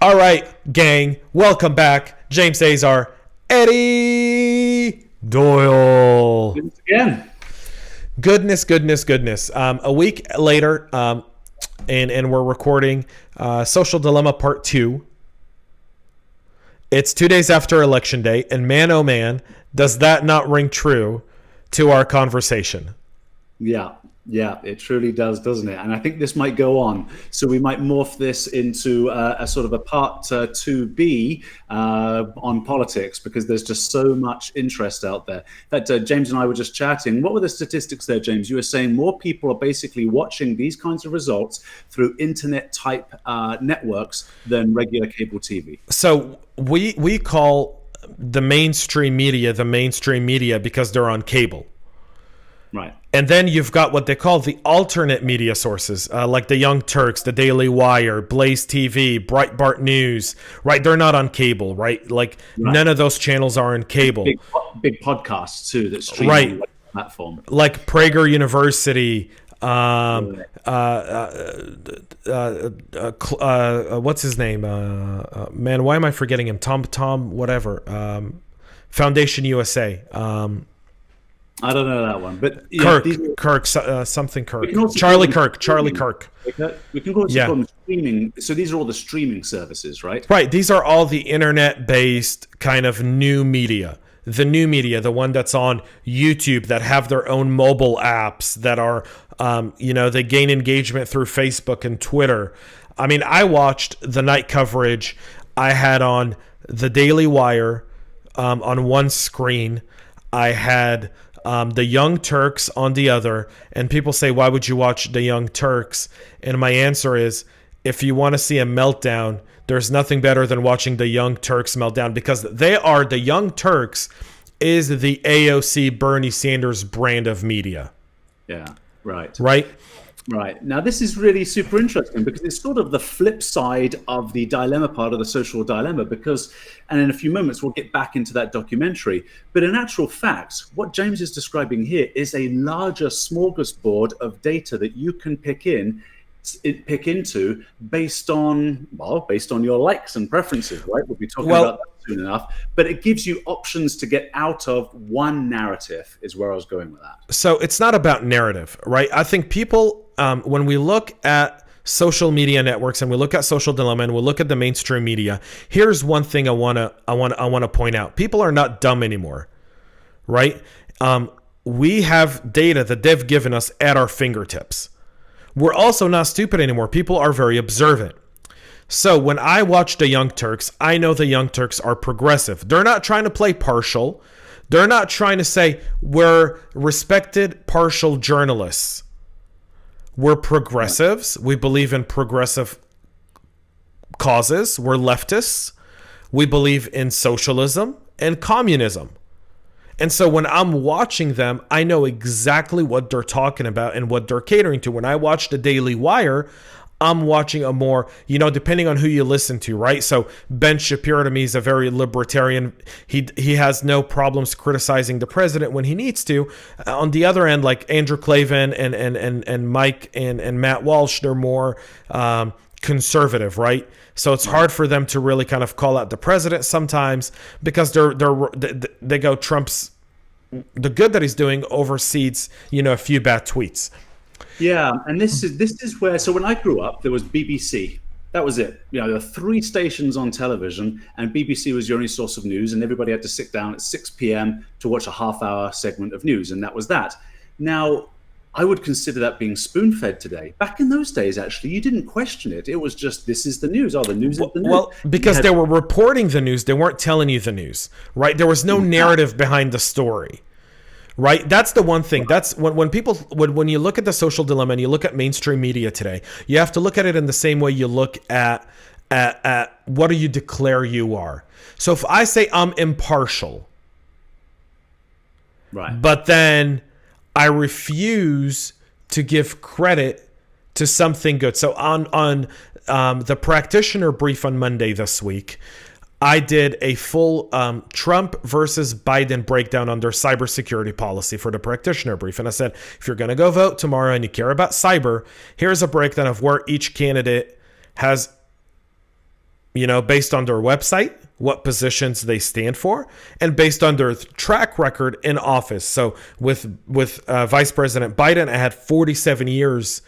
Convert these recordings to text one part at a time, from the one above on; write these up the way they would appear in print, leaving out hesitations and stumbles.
All right, gang, welcome back. James Azar, Eddie Doyle. Once again. Goodness. A week later, and we're recording Social Dilemma Part 2. It's 2 days after Election Day, and man, oh man, does that not ring true to our conversation? Yeah, it truly does, doesn't it? And I think this might go on. So we might morph this into a sort of a part 2B on politics, because there's just so much interest out there. That James and I were just chatting. What were the statistics there, James? You were saying more people are basically watching these kinds of results through internet type networks than regular cable TV. So we call the mainstream media because they're on cable. Right. And then you've got what they call the alternate media sources, like the Young Turks, the Daily Wire, Blaze TV, Breitbart News, right? They're not on cable, right? Like none of those channels are on cable. Big podcasts too that stream right. on the platform. Like Prager University, what's his name? Man, why am I forgetting him? Tom, whatever. Foundation USA. I don't know that one, but something Kirk. Charlie Kirk. We can also call them streaming. So these are all the streaming services, right? Right. These are all the internet-based kind of new media. The new media, the one that's on YouTube, that have their own mobile apps, that are, they gain engagement through Facebook and Twitter. I mean, I watched the night coverage. I had on the Daily Wire on one screen. I had the Young Turks on the other, and people say, why would you watch the Young Turks? And my answer is, if you want to see a meltdown, there's nothing better than watching the Young Turks meltdown, because the Young Turks is the AOC Bernie Sanders brand of media. Yeah, right. Right. Now, this is really super interesting, because it's sort of the flip side of the dilemma part of the social dilemma, and in a few moments, we'll get back into that documentary. But in actual fact, what James is describing here is a larger smorgasbord of data that you can pick into based on your likes and preferences, right? We'll be talking about that soon enough. But it gives you options to get out of one narrative, is where I was going with that. So it's not about narrative, right? I think people, when we look at social media networks and we look at Social Dilemma and we look at the mainstream media, here's one thing I want to point out. People are not dumb anymore, right? We have data that they've given us at our fingertips. We're also not stupid anymore. People are very observant. So when I watch the Young Turks, I know the Young Turks are progressive. They're not trying to play partial. They're not trying to say we're respected partial journalists. We're progressives. We believe in progressive causes. We're leftists. We believe in socialism and communism. And so when I'm watching them, I know exactly what they're talking about and what they're catering to. When I watch the Daily Wire, I'm watching a more, depending on who you listen to, right? So Ben Shapiro to me is a very libertarian. He has no problems criticizing the president when he needs to. On the other end, like Andrew Klavan and Mike and Matt Walsh, they're more conservative, right? So it's hard for them to really kind of call out the president sometimes, because they go, Trump's, the good that he's doing oversees a few bad tweets. Yeah, and this is where, so when I grew up, there was BBC. That was it. There were 3 stations on television, and BBC was your only source of news, and everybody had to sit down at 6 p.m. to watch a half-hour segment of news, and that was that. Now, I would consider that being spoon-fed today. Back in those days, actually, you didn't question it. It was just, this is the news. Oh, the news is the news. Well, because they were reporting the news. They weren't telling you the news, right? There was no narrative behind the story, right? That's the one thing. That's when you look at the Social Dilemma and you look at mainstream media today, you have to look at it in the same way you look at what do you declare you are. So if I say I'm impartial, right, but then I refuse to give credit to something good. So on the practitioner brief on Monday this week, I did a full Trump versus Biden breakdown on their cybersecurity policy for the practitioner brief. And I said, if you're going to go vote tomorrow and you care about cyber, here's a breakdown of where each candidate has, based on their website, what positions they stand for, and based on their track record in office. So with Vice President Biden, I had 47 years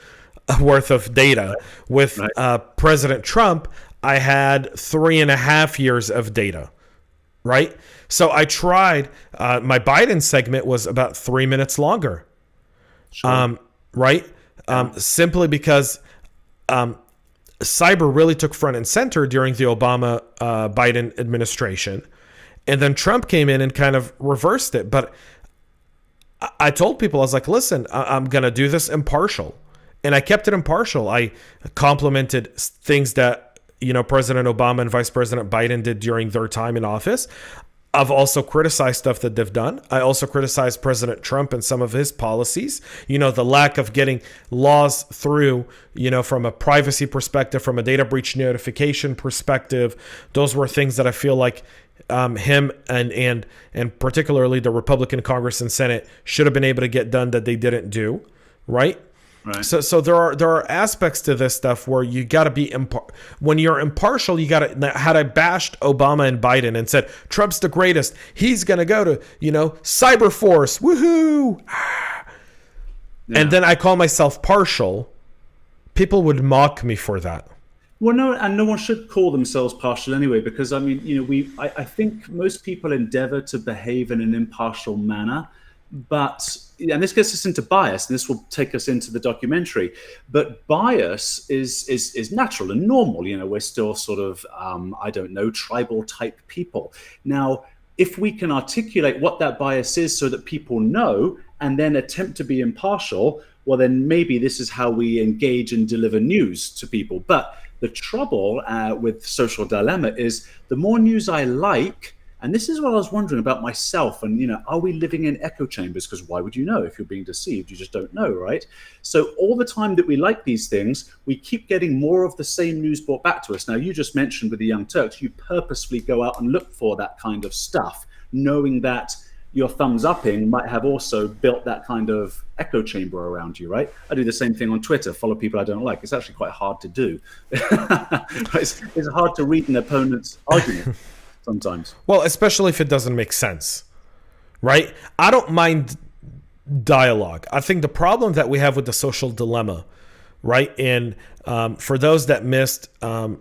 worth of data. With President Trump, I had 3.5 years of data, right? So I tried, my Biden segment was about 3 minutes longer, right? Simply because cyber really took front and center during the Obama Biden administration. And then Trump came in and kind of reversed it. But I told people, I was like, listen, I'm going to do this impartial. And I kept it impartial. I complimented things that, President Obama and Vice President Biden did during their time in office. I've also criticized stuff that they've done. I also criticized President Trump and some of his policies. The lack of getting laws through, from a privacy perspective, from a data breach notification perspective. Those were things that I feel like him and particularly the Republican Congress and Senate should have been able to get done that they didn't do, right? Right. So there are aspects to this stuff where you got to be when you're impartial. You got to. Had I bashed Obama and Biden and said Trump's the greatest, he's gonna go to Cyberforce, woohoo, and then I call myself partial, people would mock me for that. Well, no, and no one should call themselves partial anyway, because I think most people endeavor to behave in an impartial manner. But, and this gets us into bias, and this will take us into the documentary, but bias is natural and normal. We're still sort of, tribal type people. Now, if we can articulate what that bias is so that people know and then attempt to be impartial, well, then maybe this is how we engage and deliver news to people. But the trouble with Social Dilemma is the more news I like, and this is what I was wondering about myself. And, are we living in echo chambers? Because why would you know if you're being deceived? You just don't know, right? So all the time that we like these things, we keep getting more of the same news brought back to us. Now, you just mentioned with the Young Turks, you purposefully go out and look for that kind of stuff, knowing that your thumbs upping might have also built that kind of echo chamber around you, right? I do the same thing on Twitter, follow people I don't like. It's actually quite hard to do. It's hard to read an opponent's argument. Sometimes. Well, especially if it doesn't make sense, right? I don't mind dialogue. I think the problem that we have with the Social Dilemma, right? And for those that missed, I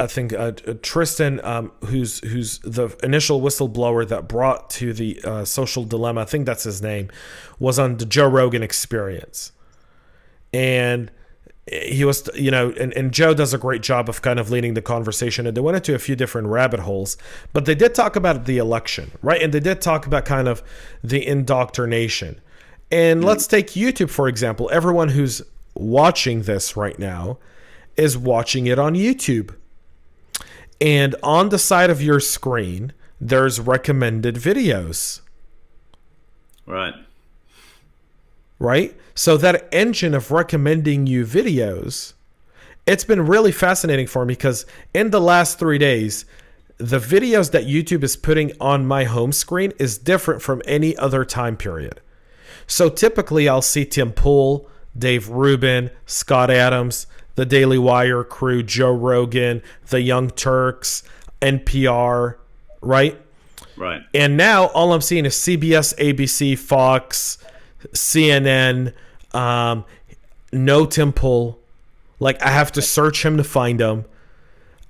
think Tristan, who's the initial whistleblower that brought to the Social Dilemma, I think that's his name, was on the Joe Rogan Experience. And he was, and Joe does a great job of kind of leading the conversation, and they went into a few different rabbit holes, but they did talk about the election, right? And they did talk about kind of the indoctrination. And let's take YouTube, for example. Everyone who's watching this right now is watching it on YouTube. And on the side of your screen, there's recommended videos. Right. Right? So that engine of recommending you videos, it's been really fascinating for me because in the last 3 days, the videos that YouTube is putting on my home screen is different from any other time period. So typically I'll see Tim Pool, Dave Rubin, Scott Adams, the Daily Wire crew, Joe Rogan, the Young Turks, NPR, right? Right. And now all I'm seeing is CBS, ABC, Fox, CNN, no Tim Pool. Like, I have to search him to find him.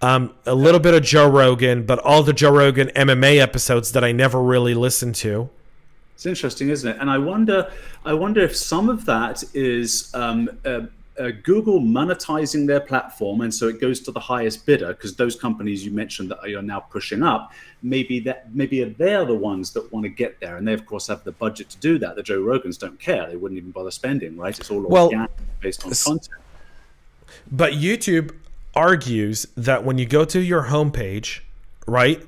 A little bit of Joe Rogan, but all the Joe Rogan MMA episodes that I never really listened to. It's interesting, isn't it? And I wonder if some of that is Google monetizing their platform, and so it goes to the highest bidder, because those companies you mentioned that are now pushing up, maybe they're the ones that want to get there, and they of course have the budget to do that. The Joe Rogans don't care; they wouldn't even bother spending, right? It's all organic, based on content. But YouTube argues that when you go to your homepage, right?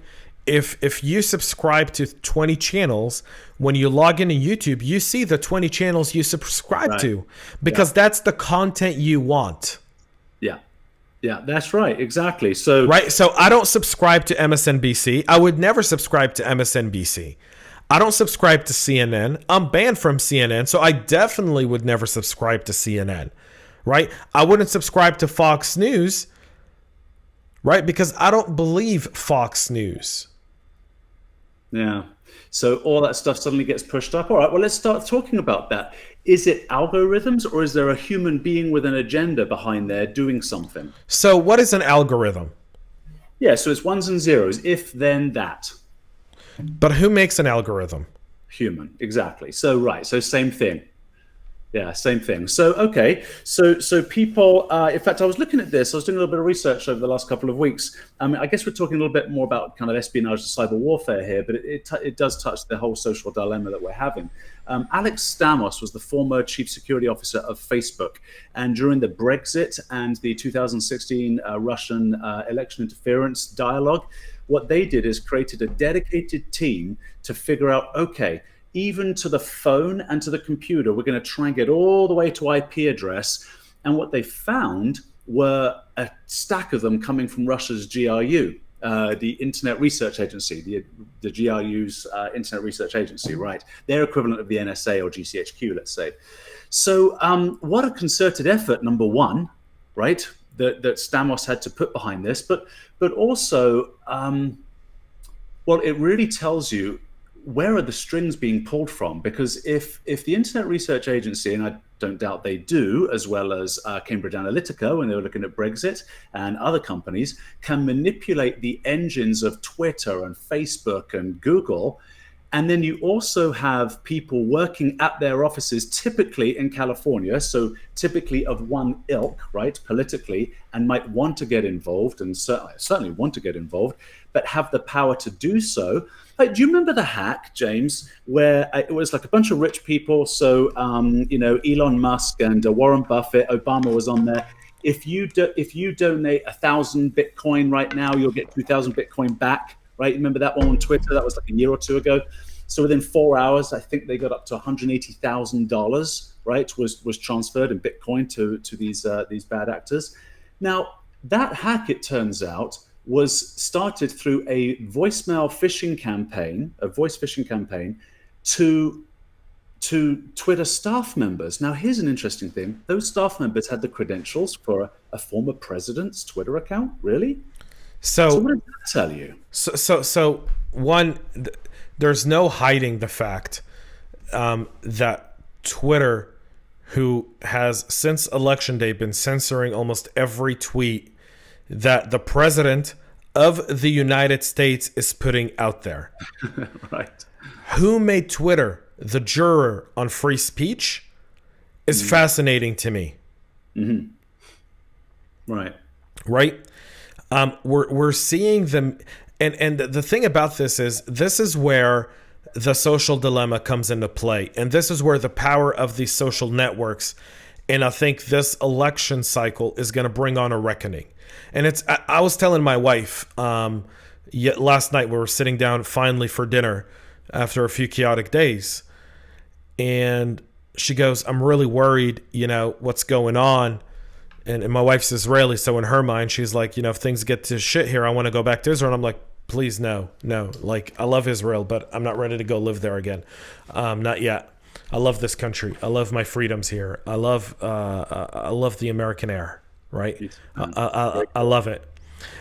If you subscribe to 20 channels, when you log into YouTube, you see the 20 channels you subscribe to, because that's the content you want. Yeah, that's right. Exactly. So I don't subscribe to MSNBC. I would never subscribe to MSNBC. I don't subscribe to CNN. I'm banned from CNN, so I definitely would never subscribe to CNN. Right? I wouldn't subscribe to Fox News. right? Because I don't believe Fox News. Yeah. So all that stuff suddenly gets pushed up. All right, well, let's start talking about that. Is it algorithms, or is there a human being with an agenda behind there doing something? So what is an algorithm? Yeah, so it's ones and zeros, if then that. But who makes an algorithm? Human, exactly. So right, so same thing. Yeah, same thing. So okay, so people. In fact, I was looking at this. I was doing a little bit of research over the last couple of weeks. I mean, I guess we're talking a little bit more about kind of espionage and cyber warfare here, but it does touch the whole social dilemma that we're having. Alex Stamos was the former chief security officer of Facebook, and during the Brexit and the 2016 Russian election interference dialogue, what they did is created a dedicated team to figure out, okay, even to the phone and to the computer, we're going to try and get all the way to IP address. And what they found were a stack of them coming from Russia's GRU, the Internet Research Agency, the GRU's Internet Research Agency, right? Their equivalent of the NSA or GCHQ, let's say. So what a concerted effort, number one, right, that Stamos had to put behind this. But also, well, it really tells you, where are the strings being pulled from? Because if the Internet Research Agency, and I don't doubt they do, as well as Cambridge Analytica when they were looking at Brexit, and other companies, can manipulate the engines of Twitter and Facebook and Google, and then you also have people working at their offices, typically in California, so typically of one ilk, right, politically, and might want to get involved, and certainly want to get involved, but have the power to do so. Like, do you remember the hack, James, where it was like a bunch of rich people? So, Elon Musk and Warren Buffett, Obama was on there. If you donate 1,000 Bitcoin right now, you'll get 2,000 Bitcoin back, right? Remember that one on Twitter? That was like a year or two ago. So within 4 hours, I think they got up to $180,000, right? Was transferred in Bitcoin to these bad actors. Now, that hack, it turns out, was started through a voicemail phishing campaign, a voice phishing campaign to Twitter staff members. Now, here's an interesting thing. Those staff members had the credentials for a former president's Twitter account. Really? So what did that tell you? So one, there's no hiding the fact that Twitter, who has since Election Day been censoring almost every tweet that the president of the United States is putting out there. Right. Who made Twitter the juror on free speech is fascinating to me. Mm-hmm. Right. Right. We're seeing them. And the thing about this is where the social dilemma comes into play. And this is where the power of these social networks, and I think this election cycle is going to bring on a reckoning. And I was telling my wife last night, we were sitting down finally for dinner after a few chaotic days. And she goes, I'm really worried, what's going on. And my wife's Israeli, so in her mind, she's like, if things get to shit here, I want to go back to Israel. And I'm like, please, no. Like, I love Israel, but I'm not ready to go live there again. Not yet. I love this country. I love my freedoms here. I love the American air, right? I love it.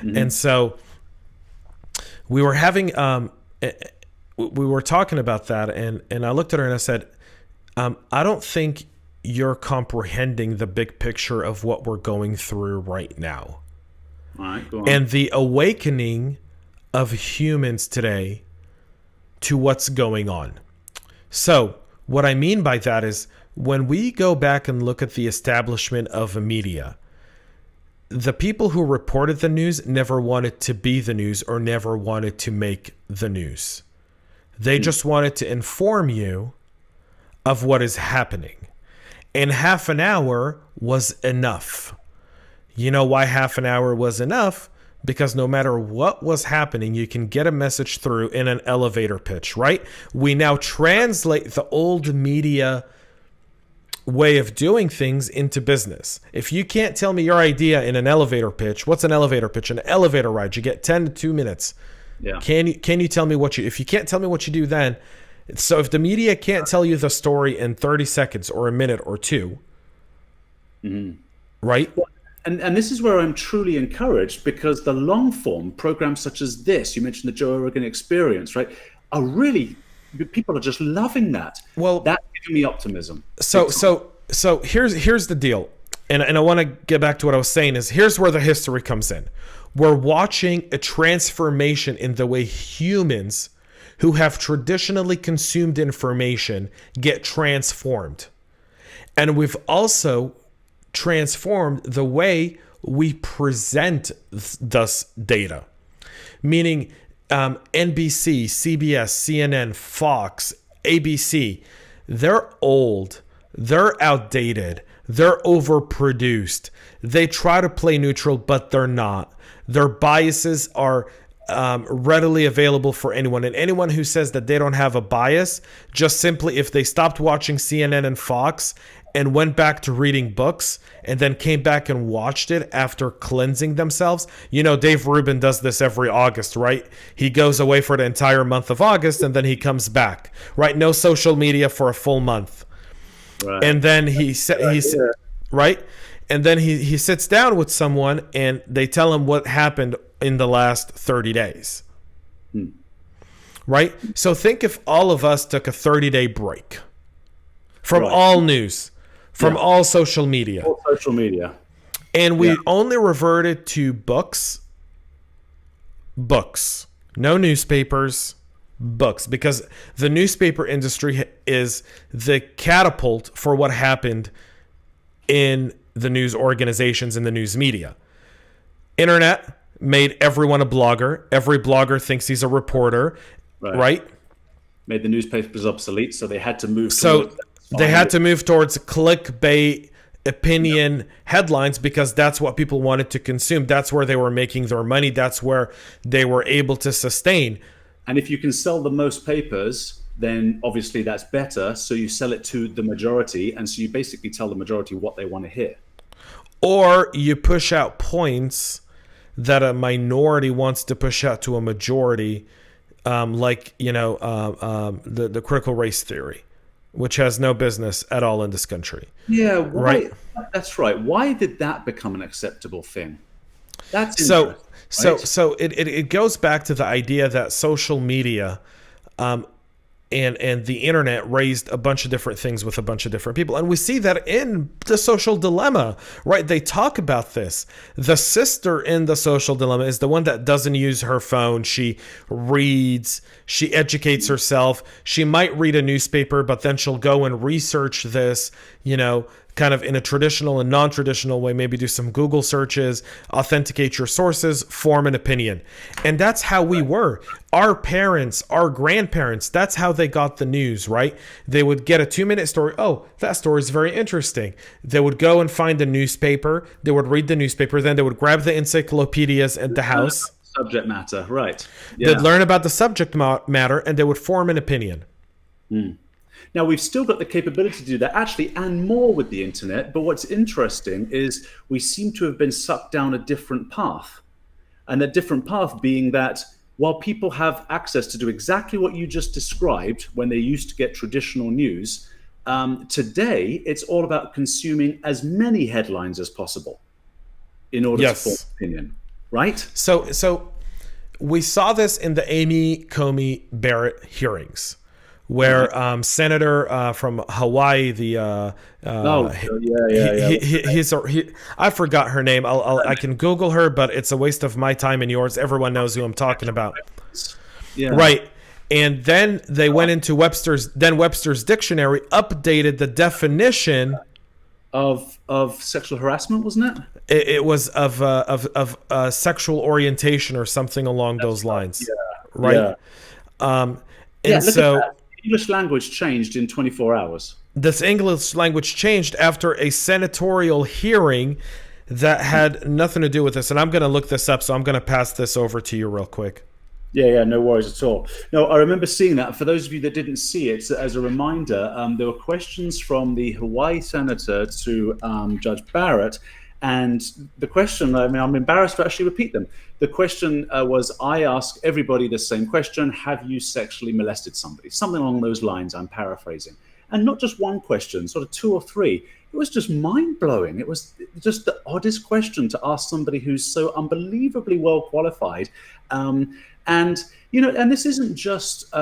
Mm-hmm. And so we were having, we were talking about that, and I looked at her and I said, I don't think you're comprehending the big picture of what we're going through right now. All right, go on. And the awakening of humans today to what's going on. So what I mean by that is, when we go back and look at the establishment of media, the people who reported the news never wanted to be the news or never wanted to make the news. They just wanted to inform you of what is happening. And half an hour was enough. You know why half an hour was enough? Because no matter what was happening, you can get a message through in an elevator pitch, right? We now translate the old media way of doing things into business. If you can't tell me your idea in an elevator pitch, what's an elevator pitch? An elevator ride. You get 10 to 2 minutes. Yeah. Can you tell me if you can't tell me what you do then, so if the media can't tell you the story in 30 seconds or a minute or two, right? And this is where I'm truly encouraged, because the long form programs such as this, you mentioned the Joe Rogan Experience, right, are really, people are just loving that. Well, that's giving me optimism. So here's the deal. And I want to get back to what I was saying is here's where the history comes in. We're watching a transformation in the way humans who have traditionally consumed information get transformed. And we've also transformed the way we present this data. Meaning NBC, CBS, CNN, Fox, ABC, they're old, they're outdated, they're overproduced. They try to play neutral, but they're not. Their biases are readily available for anyone. And anyone who says that they don't have a bias, just simply if they stopped watching CNN and Fox and went back to reading books and then came back and watched it after cleansing themselves. You know, Dave Rubin does this every August, right? He goes away for the entire month of August and then he comes back, right? No social media for a full month. Right. And then he right? And then he sits down with someone and they tell him what happened in the last 30 days. Right? So think if all of us took a 30-day break from all news, from all social media. All social media. And we only reverted to books, no newspapers, books, because the newspaper industry is the catapult for what happened in the news organizations and the news media. Internet made everyone a blogger. Every blogger thinks he's a reporter, right? Made the newspapers obsolete, so they had to move. They had to move towards clickbait opinion headlines because that's what people wanted to consume. That's where they were making their money. That's where they were able to sustain. And if you can sell the most papers, then obviously that's better. So you sell it to the majority. And so you basically tell the majority what they want to hear. Or you push out points that a minority wants to push out to a majority, like, the critical race theory, which has no business at all in this country. Yeah, right. That's right. Why did that become an acceptable thing? That's so. So it goes back to the idea that social media and the internet raised a bunch of different things with a bunch of different people. And we see that in The Social Dilemma, right? They talk about this. The sister in The Social Dilemma is the one that doesn't use her phone. She reads, she educates herself. She might read a newspaper, but then she'll go and research this, kind of in a traditional and non-traditional way, maybe do some Google searches, authenticate your sources, form an opinion. And that's how we were. Our parents, our grandparents, that's how they got the news, right? They would get a 2-minute story. Oh, that story is very interesting. They would go and find a newspaper. They would read the newspaper. Then they would grab the encyclopedias at the house. Subject matter, right. Yeah. They'd learn about the subject matter and they would form an opinion. Now, we've still got the capability to do that, actually, and more with the internet. But what's interesting is we seem to have been sucked down a different path. And that different path being that while people have access to do exactly what you just described when they used to get traditional news, today it's all about consuming as many headlines as possible in order to form an opinion, right? So we saw this in the Amy Comey Barrett hearings, where Senator from Hawaii, I forgot her name. I can Google her, but it's a waste of my time and yours. Everyone knows who I'm talking about. Yeah. Right. And then they went into Webster's dictionary, updated the definition of sexual harassment, wasn't it? It was of sexual orientation or something along those lines. Yeah. Right. Yeah. And so English language changed in 24 hours. This English language changed after a senatorial hearing that had nothing to do with this. And I'm going to look this up, so I'm going to pass this over to you real quick. Yeah, no worries at all. No, I remember seeing that. For those of you that didn't see it, as a reminder, there were questions from the Hawaii senator to Judge Barrett. And the question, I'm embarrassed to actually repeat them. The question was, I ask everybody the same question: have you sexually molested somebody? Something along those lines, I'm paraphrasing. And not just one question, sort of 2 or 3. it was just mind-blowing. It was just the oddest question to ask somebody who's so unbelievably well qualified. And this isn't just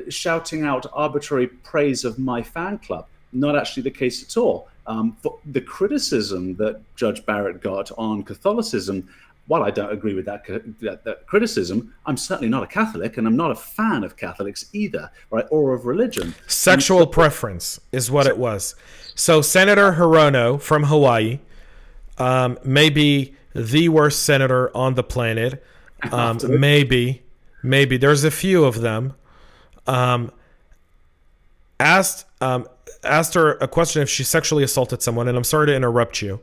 shouting out arbitrary praise of my fan club. Not actually the case at all. For the criticism that Judge Barrett got on Catholicism, while I don't agree with that criticism, I'm certainly not a Catholic, and I'm not a fan of Catholics either, right, or of religion. Sexual preference is what it was. So Senator Hirono from Hawaii may be the worst senator on the planet. Maybe. There's a few of them. Asked her a question if she sexually assaulted someone, and I'm sorry to interrupt you.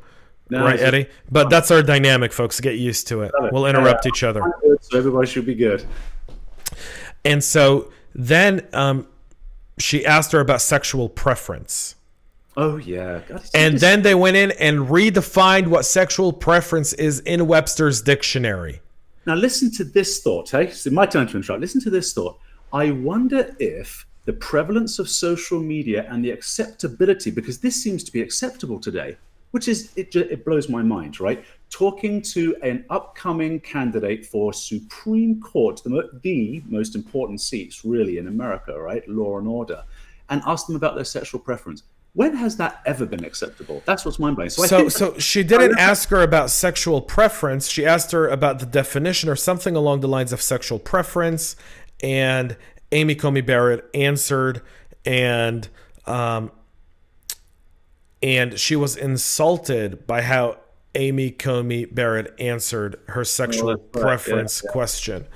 No, right, Eddie? But that's our dynamic, folks. Get used to it. We'll interrupt each other. So everybody should be good. And so then she asked her about sexual preference. Oh, yeah. And then they went in and redefined what sexual preference is in Webster's dictionary. Now, listen to this thought, hey? It's my turn to interrupt. Listen to this thought. I wonder if the prevalence of social media and the acceptability, because this seems to be acceptable today, which is, it blows my mind, right? Talking to an upcoming candidate for Supreme Court, the most important seats really in America, right? Law and order, and ask them about their sexual preference. When has that ever been acceptable? That's what's mind-blowing. So she didn't ask her about sexual preference. She asked her about the definition or something along the lines of sexual preference, and Amy Coney Barrett answered, and she was insulted by how Amy Coney Barrett answered her sexual preference question.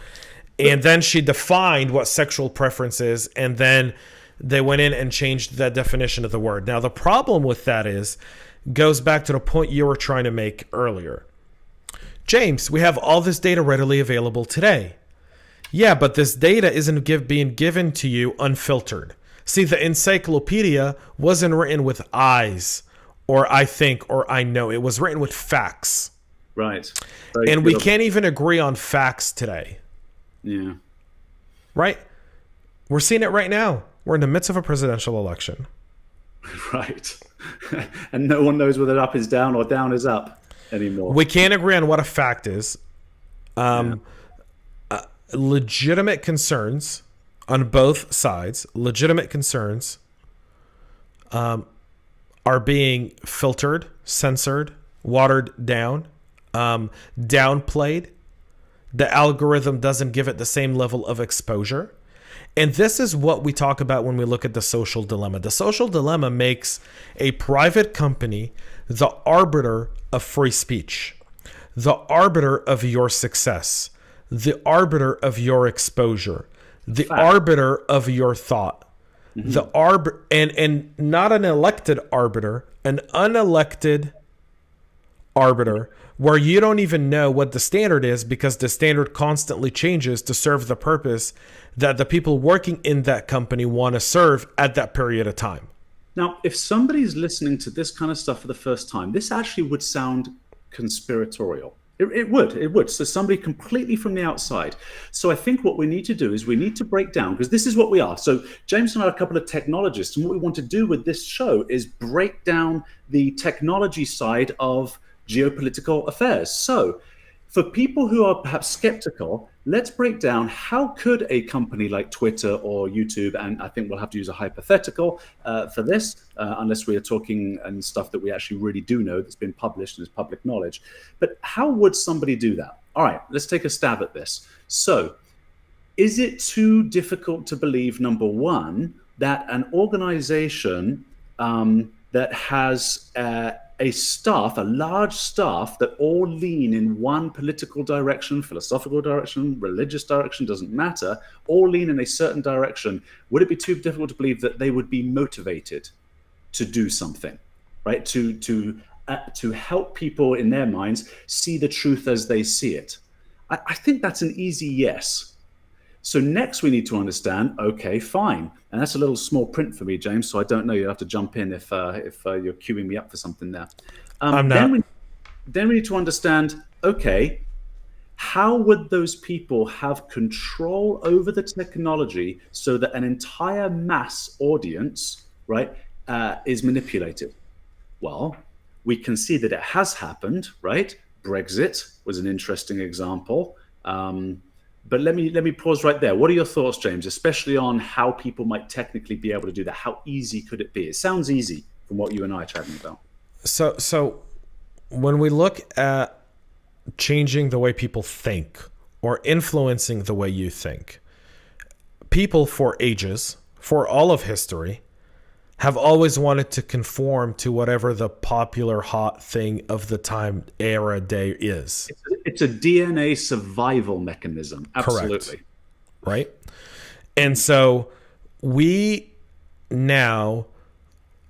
And then she defined what sexual preference is, and then they went in and changed that definition of the word. Now, the problem with that goes back to the point you were trying to make earlier. James, we have all this data readily available today. Yeah, but this data isn't being given to you unfiltered. See, the encyclopedia wasn't written with I's or I think or I know. It was written with facts. Right. And we can't even agree on facts today. Yeah. Right? We're seeing it right now. We're in the midst of a presidential election. Right. And no one knows whether up is down or down is up anymore. We can't agree on what a fact is. Legitimate concerns on both sides, legitimate concerns are being filtered, censored, watered down, downplayed. The algorithm doesn't give it the same level of exposure. And this is what we talk about when we look at the social dilemma. The social dilemma makes a private company the arbiter of free speech, the arbiter of your success, the arbiter of your exposure, the arbiter of your thought, the and not an elected arbiter, an unelected arbiter, where you don't even know what the standard is because the standard constantly changes to serve the purpose that the people working in that company want to serve at that period of time. Now, if somebody's listening to this kind of stuff for the first time, this actually would sound conspiratorial. It would. So somebody completely from the outside. So I think what we need to do is we need to break down, because this is what we are. So James and I are a couple of technologists, and what we want to do with this show is break down the technology side of geopolitical affairs. So for people who are perhaps skeptical, let's break down how could a company like Twitter or YouTube, and I think we'll have to use a hypothetical for this, unless we are talking and stuff that we actually really do know that's been published and is public knowledge. But how would somebody do that? All right, let's take a stab at this. So is it too difficult to believe, number one, that an organization that has a large staff that all lean in one political direction, philosophical direction, religious direction, doesn't matter, all lean in a certain direction, would it be too difficult to believe that they would be motivated to do something, right? To help people in their minds see the truth as they see it? I think that's an easy yes. So next we need to understand, okay, fine. And that's a little small print for me, James, so I don't know. You'll have to jump in if you're queuing me up for something there. I'm not. Then we need to understand, okay, how would those people have control over the technology so that an entire mass audience, right, is manipulated? Well, we can see that it has happened, right? Brexit was an interesting example. But let me pause right there. What are your thoughts, James, especially on how people might technically be able to do that? How easy could it be? It sounds easy from what you and I are chatting about. So when we look at changing the way people think or influencing the way you think, people for ages, for all of history, have always wanted to conform to whatever the popular hot thing of the time, era, day is. It's a DNA survival mechanism. Absolutely. Correct. Right? And so we now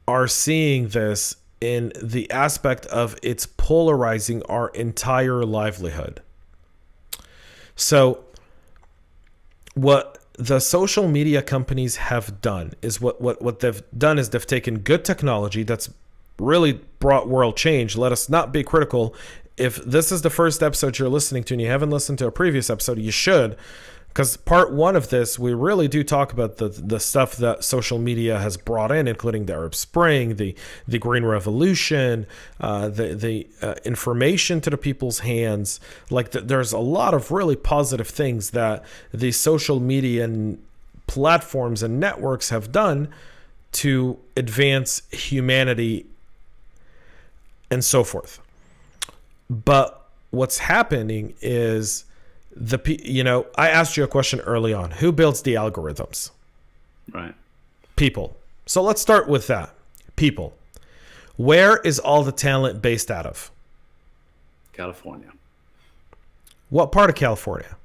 are seeing this in the aspect of it's polarizing our entire livelihood. So what the social media companies have done is what they've done is they've taken good technology that's really brought world change. Let us not be critical. If this is the first episode you're listening to and you haven't listened to a previous episode, you should, because part one of this, we really do talk about the stuff that social media has brought in, including the Arab Spring, the Green Revolution, the information to the people's hands. Like there's a lot of really positive things that the social media and platforms and networks have done to advance humanity and so forth. But what's happening is I asked you a question early on. Who builds the algorithms? Right. People. So let's start with that. People. Where is all the talent based out of? California. What part of California?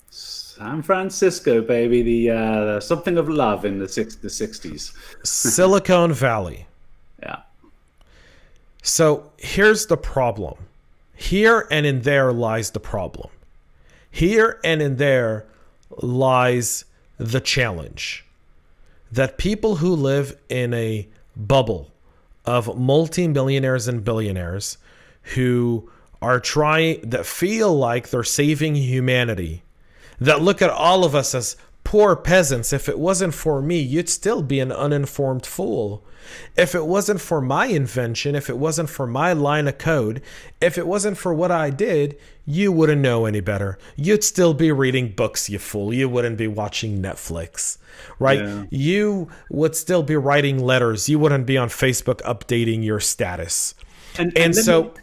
San Francisco, baby. The something of love in the 60s. Silicon Valley. Yeah. So here's the problem. Here and in there lies the problem. Here and in there lies the challenge. That people who live in a bubble of multi-millionaires and billionaires who are that feel like they're saving humanity, that look at all of us as poor peasants. If it wasn't for me, you'd still be an uninformed fool. If it wasn't for my invention, if it wasn't for my line of code, if it wasn't for what I did, you wouldn't know any better. You'd still be reading books, you fool. You wouldn't be watching Netflix, right? Yeah. You would still be writing letters. You wouldn't be on Facebook updating your status. And so...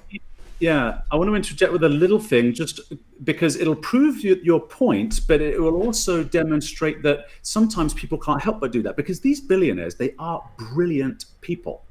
Yeah, I want to interject with a little thing, just because it'll prove your point, but it will also demonstrate that sometimes people can't help but do that, because these billionaires, they are brilliant people.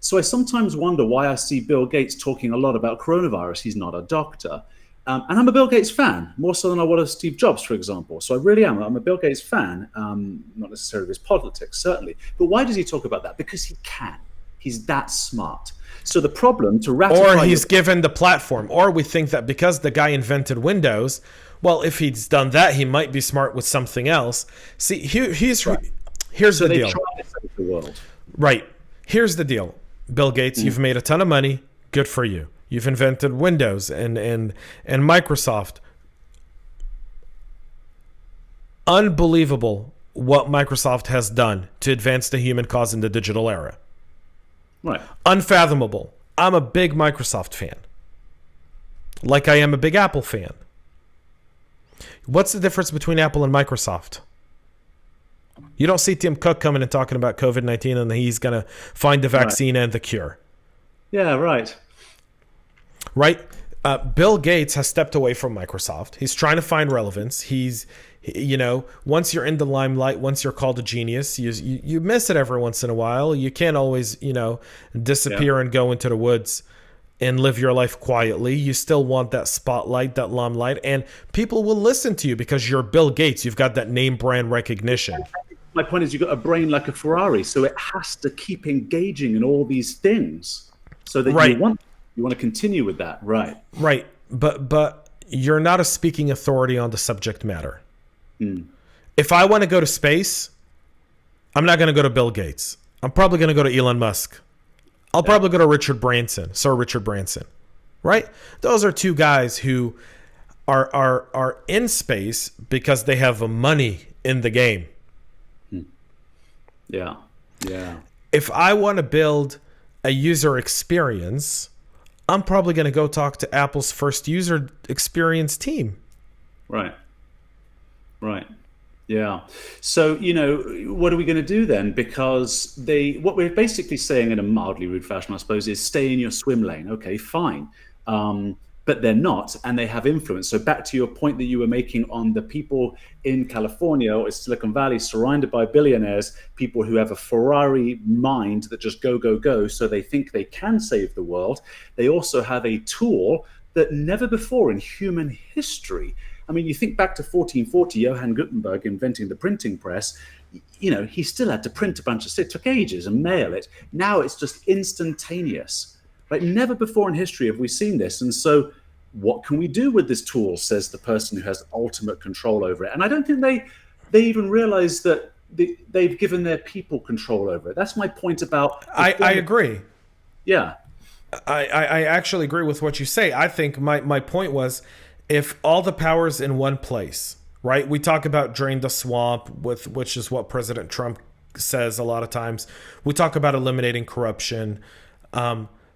So I sometimes wonder why I see Bill Gates talking a lot about coronavirus. He's not a doctor. And I'm a Bill Gates fan, more so than I was Steve Jobs, for example. So I really am. I'm a Bill Gates fan, not necessarily his politics, certainly. But why does he talk about that? Because he can. He's that smart. So the problem to ratify... Or he's given the platform. Or we think that because the guy invented Windows, well, if he's done that, he might be smart with something else. See, here's the deal. So they try to save the world. Right. Here's the deal. Bill Gates, you've made a ton of money. Good for you. You've invented Windows and Microsoft. Unbelievable what Microsoft has done to advance the human cause in the digital era. Right. Unfathomable. I'm a big Microsoft fan. Like I am a big Apple fan. What's the difference between Apple and Microsoft? You don't see Tim Cook coming and talking about COVID-19 and he's going to find the vaccine and the cure. Yeah, right. Right? Bill Gates has stepped away from Microsoft. He's trying to find relevance. Once you're in the limelight, once you're called a genius, you miss it every once in a while. You can't always, disappear and go into the woods and live your life quietly. You still want that spotlight, that limelight, and people will listen to you because you're Bill Gates. You've got that name brand recognition. My point is, you've got a brain like a Ferrari, so it has to keep engaging in all these things so that you want to continue with that. Right. Right. But you're not a speaking authority on the subject matter. If I want to go to space, I'm not going to go to Bill Gates. I'm probably going to go to Elon Musk. I'll probably go to Sir Richard Branson, right? Those are two guys who are in space because they have money in the game. Yeah. If I want to build a user experience, I'm probably going to go talk to Apple's first user experience team. Right. Yeah. So, what are we going to do then? Because what we're basically saying in a mildly rude fashion, I suppose, is stay in your swim lane. Okay, fine. But they're not, and they have influence. So back to your point that you were making on the people in California or Silicon Valley surrounded by billionaires, people who have a Ferrari mind that just go, go, go, so they think they can save the world. They also have a tool that never before in human history. I mean, you think back to 1440, Johann Gutenberg inventing the printing press. He still had to print a bunch of shit. It took ages and mail it. Now it's just instantaneous. Like never before in history have we seen this. And so what can we do with this tool, says the person who has ultimate control over it. And I don't think they even realize that they've given their people control over it. That's my point about... I agree. Yeah. I actually agree with what you say. I think my point was, if all the power's in one place, right? We talk about drain the swamp, which is what President Trump says a lot of times. We talk about eliminating corruption.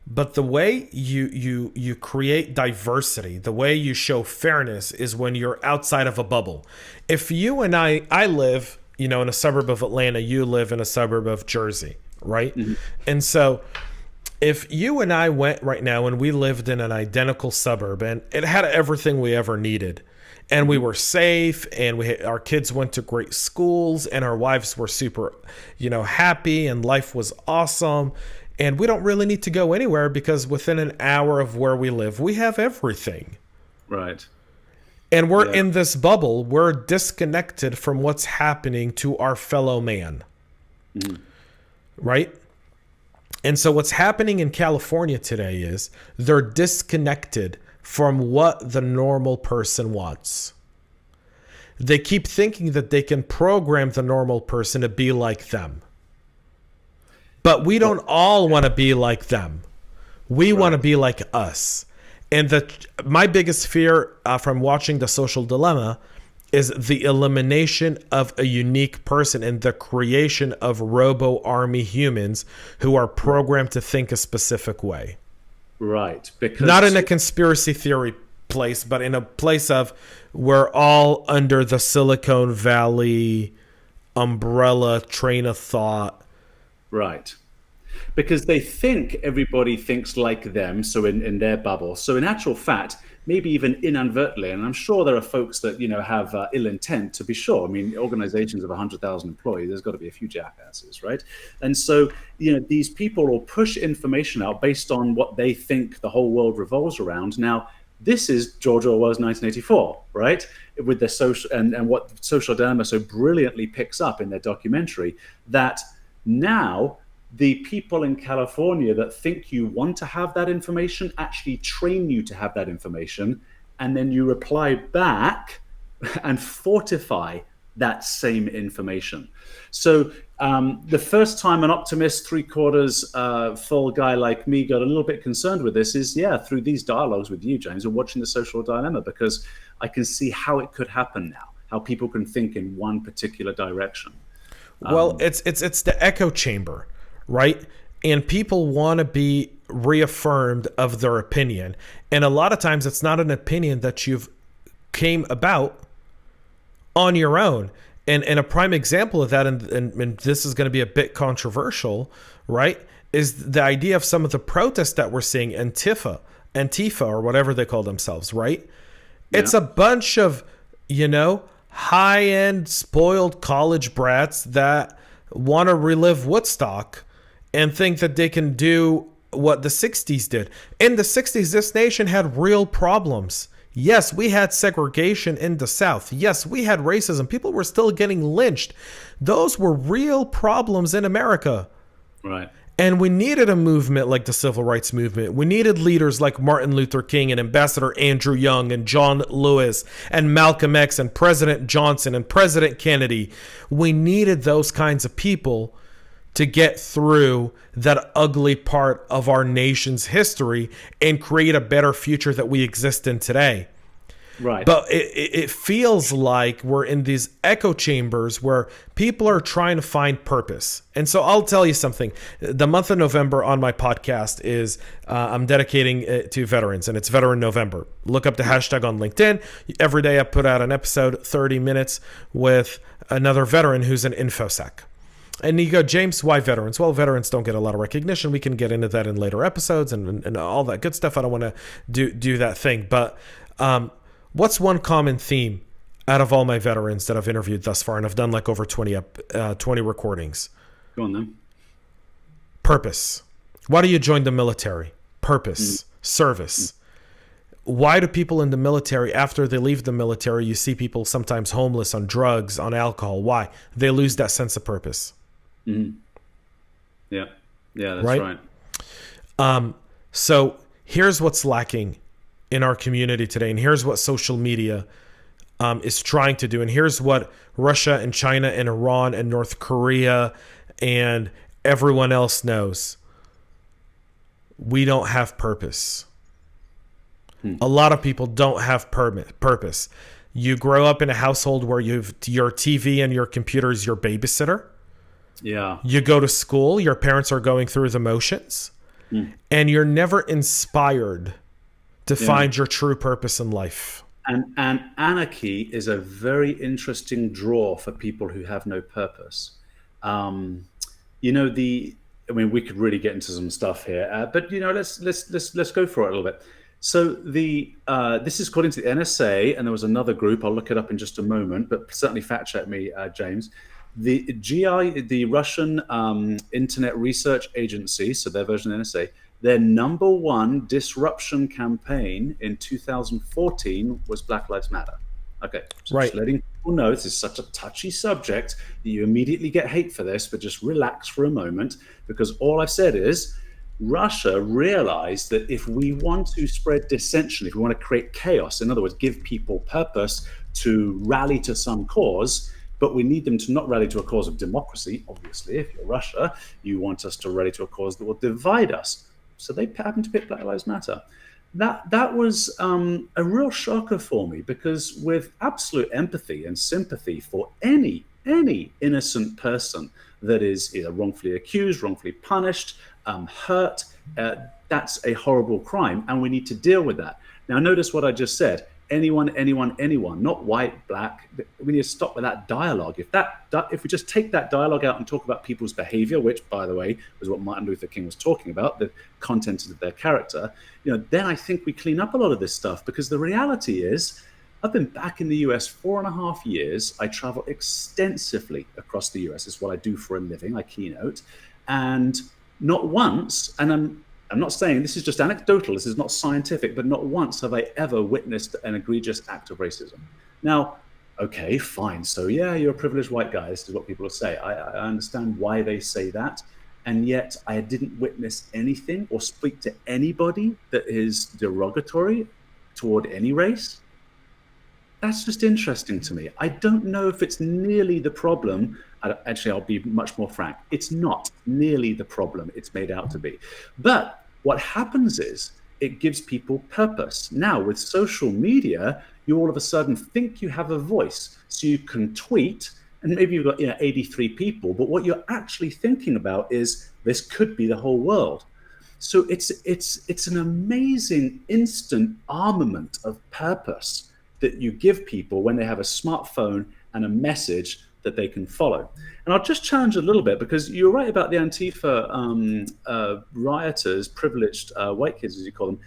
But the way you create diversity, the way you show fairness is when you're outside of a bubble. If you and I live, in a suburb of Atlanta, you live in a suburb of Jersey, right? Mm-hmm. And so if you and I went right now and we lived in an identical suburb and it had everything we ever needed, and we were safe, and our kids went to great schools, and our wives were super, happy, and life was awesome. And we don't really need to go anywhere because within an hour of where we live, we have everything. Right. And we're in this bubble. We're disconnected from what's happening to our fellow man. Mm. Right? And so what's happening in California today is they're disconnected from what the normal person wants. They keep thinking that they can program the normal person to be like them. But we don't all want to be like them. We want to be like us. And my biggest fear from watching The Social Dilemma is the elimination of a unique person and the creation of robo-army humans who are programmed to think a specific way. Right. Because not in a conspiracy theory place, but in a place of we're all under the Silicon Valley umbrella train of thought. Right. Because they think everybody thinks like them, so in their bubble. So in actual fact, maybe even inadvertently, and I'm sure there are folks that, have ill intent, to be sure. I mean, organizations of 100,000 employees, there's got to be a few jackasses, right? And so, these people will push information out based on what they think the whole world revolves around. Now, this is George Orwell's 1984, right? With the social and what Social Dilemma so brilliantly picks up in their documentary, that now the people in California that think you want to have that information actually train you to have that information, and then you reply back and fortify that same information. So the first time an optimist, three-quarters full guy like me got a little bit concerned with this is, through these dialogues with you, James, and watching The Social Dilemma, because I can see how it could happen now, how people can think in one particular direction. Well, it's the echo chamber, right? And people want to be reaffirmed of their opinion. And a lot of times it's not an opinion that you've came about on your own. And a prime example of that, and this is going to be a bit controversial, right, is the idea of some of the protests that we're seeing, Antifa or whatever they call themselves, right? Yeah. It's a bunch of, high-end, spoiled college brats that want to relive Woodstock and think that they can do what the 60s did. In the 60s, this nation had real problems. Yes, we had segregation in the South. Yes, we had racism. People were still getting lynched. Those were real problems in America. Right. And we needed a movement like the Civil Rights Movement. We needed leaders like Martin Luther King and Ambassador Andrew Young and John Lewis and Malcolm X and President Johnson and President Kennedy. We needed those kinds of people to get through that ugly part of our nation's history and create a better future that we exist in today. Right. But it feels like we're in these echo chambers where people are trying to find purpose. And so I'll tell you something. The month of November on my podcast is I'm dedicating it to veterans, and it's Veteran November. Look up the hashtag on LinkedIn. Every day I put out an episode, 30 minutes, with another veteran who's an InfoSec. And you go, James, why veterans? Well, veterans don't get a lot of recognition. We can get into that in later episodes and all that good stuff. I don't want to do that thing. But what's one common theme out of all my veterans that I've interviewed thus far? And I've done like over 20 recordings. Go on then. Purpose. Why do you join the military? Purpose. Service. Why do people in the military, after they leave the military, you see people sometimes homeless, on drugs, on alcohol? Why? They lose that sense of purpose. Mm-hmm. Yeah, that's right. So here's what's lacking in our community today, and here's what social media is trying to do, and here's what Russia and China and Iran and North Korea and everyone else knows. We don't have purpose. A lot of people don't have purpose. You grow up in a household where your TV and your computer is your babysitter. Yeah. You go to school, your parents are going through the motions, and you're never inspired to find your true purpose in life. And anarchy is a very interesting draw for people who have no purpose. We could really get into some stuff here, but let's go for it a little bit. So this is according to the NSA, and there was another group. I'll look it up in just a moment, but certainly fact check me, James. The GI, the Russian Internet Research Agency, so their version of NSA, their number one disruption campaign in 2014 was Black Lives Matter. Okay, so right. Just letting people know this is such a touchy subject that you immediately get hate for this, but just relax for a moment, because all I've said is Russia realized that if we want to spread dissension, if we want to create chaos, in other words, give people purpose to rally to some cause, but we need them to not rally to a cause of democracy. Obviously, if you're Russia, you want us to rally to a cause that will divide us. So they happened to pick Black Lives Matter. That was a real shocker for me, because with absolute empathy and sympathy for any innocent person that is either wrongfully accused, wrongfully punished, hurt, that's a horrible crime, and we need to deal with that. Now, notice what I just said. Anyone, not white, black. We need to stop with that dialogue. If we just take that dialogue out and talk about people's behavior, which, by the way, was what Martin Luther King was talking about, the content of their character, then I think we clean up a lot of this stuff. Because the reality is, I've been back in the US 4.5 years. I travel extensively across the US. It's what I do for a living. I keynote, and not once, and I'm not saying this is just anecdotal, this is not scientific, but not once have I ever witnessed an egregious act of racism. Now, okay, fine. So yeah, you're a privileged white guy. This is what people will say. I understand why they say that. And yet I didn't witness anything or speak to anybody that is derogatory toward any race. That's just interesting to me. I don't know if it's nearly the problem. Actually, I'll be much more frank. It's not nearly the problem it's made out to be. But what happens is it gives people purpose. Now, with social media, you all of a sudden think you have a voice. So you can tweet, and maybe you've got 83 people, but what you're actually thinking about is this could be the whole world. So it's an amazing instant armament of purpose that you give people when they have a smartphone and a message that they can follow. And I'll just challenge a little bit, because you're right about the Antifa rioters, privileged white kids, as you call them.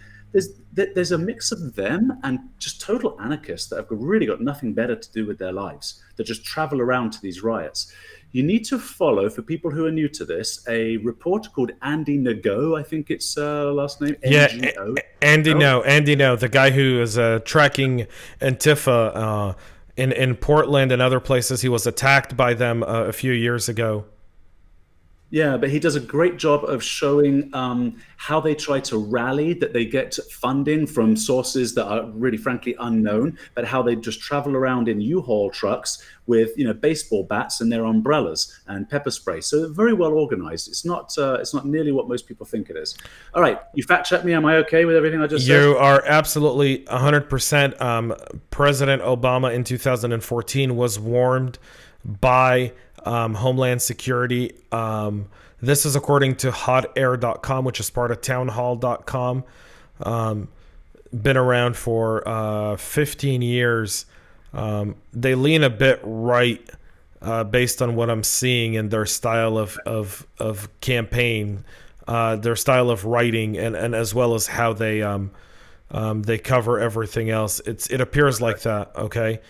There's a mix of them and just total anarchists that have really got nothing better to do with their lives, that just travel around to these riots. You need to follow, for people who are new to this, a reporter called Andy Ngo, I think it's last name. N-G-O. Yeah, Andy Ngo, the guy who is tracking Antifa in Portland and other places. He was attacked by them a few years ago. Yeah, but he does a great job of showing how they try to rally, that they get funding from sources that are really, frankly, unknown, but how they just travel around in U-Haul trucks with, baseball bats and their umbrellas and pepper spray. So very well organized. It's not nearly what most people think it is. All right, you fact check me. Am I okay with everything I just said? You are absolutely 100%. President Obama in 2014 was warned by Homeland Security. This is according to hotair.com, which is part of townhall.com. Been around for 15 years. They lean a bit right based on what I'm seeing in their style of campaign, their style of writing, and as well as how they cover everything else. It appears like that. Okay.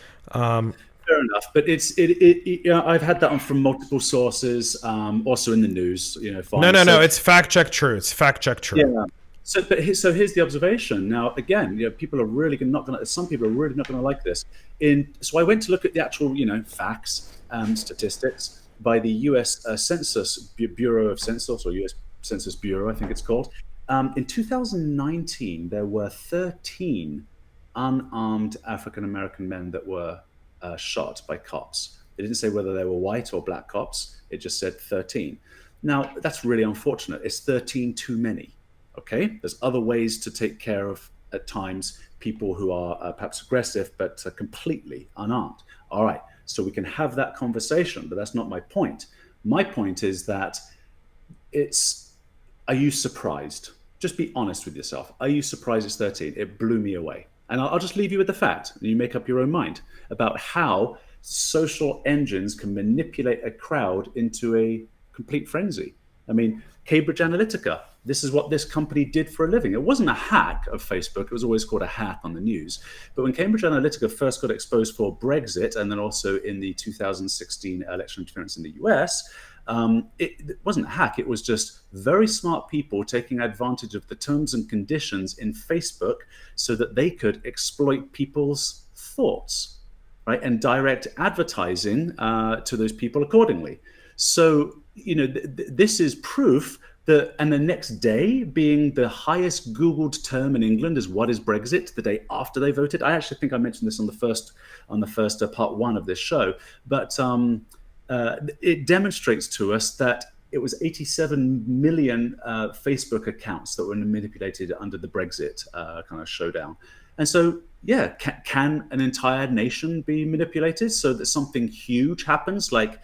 Fair enough, but I've had that on from multiple sources, also in the news. No. It's fact check true. It's fact check true. Yeah. So here's the observation. Now, again, people are really not going to. Some people are really not going to like this. So I went to look at the actual, facts and statistics by the U.S. Census Bureau of Census, or U.S. Census Bureau, I think it's called. In 2019, there were 13 unarmed African American men that were shot by cops. It didn't say whether they were white or black cops. It just said 13. Now, that's really unfortunate. It's 13 too many. Okay, there's other ways to take care of, at times, people who are perhaps aggressive, but completely unarmed. All right, so we can have that conversation, but that's not my point. My point is that are you surprised? Just be honest with yourself. Are you surprised it's 13? It blew me away. And I'll just leave you with the fact, and you make up your own mind about how social engines can manipulate a crowd into a complete frenzy. I mean, Cambridge Analytica, this is what this company did for a living. It wasn't a hack of Facebook. It was always called a hack on the news. But when Cambridge Analytica first got exposed for Brexit, and then also in the 2016 election interference in the US, it wasn't a hack. It was just very smart people taking advantage of the terms and conditions in Facebook so that they could exploit people's thoughts, right? And direct advertising to those people accordingly. So, this is proof that, and the next day being the highest Googled term in England is what is Brexit, the day after they voted. I actually think I mentioned this on the first part one of this show, but it demonstrates to us that it was 87 million Facebook accounts that were manipulated under the Brexit kind of showdown. And so, yeah, can an entire nation be manipulated so that something huge happens? Like,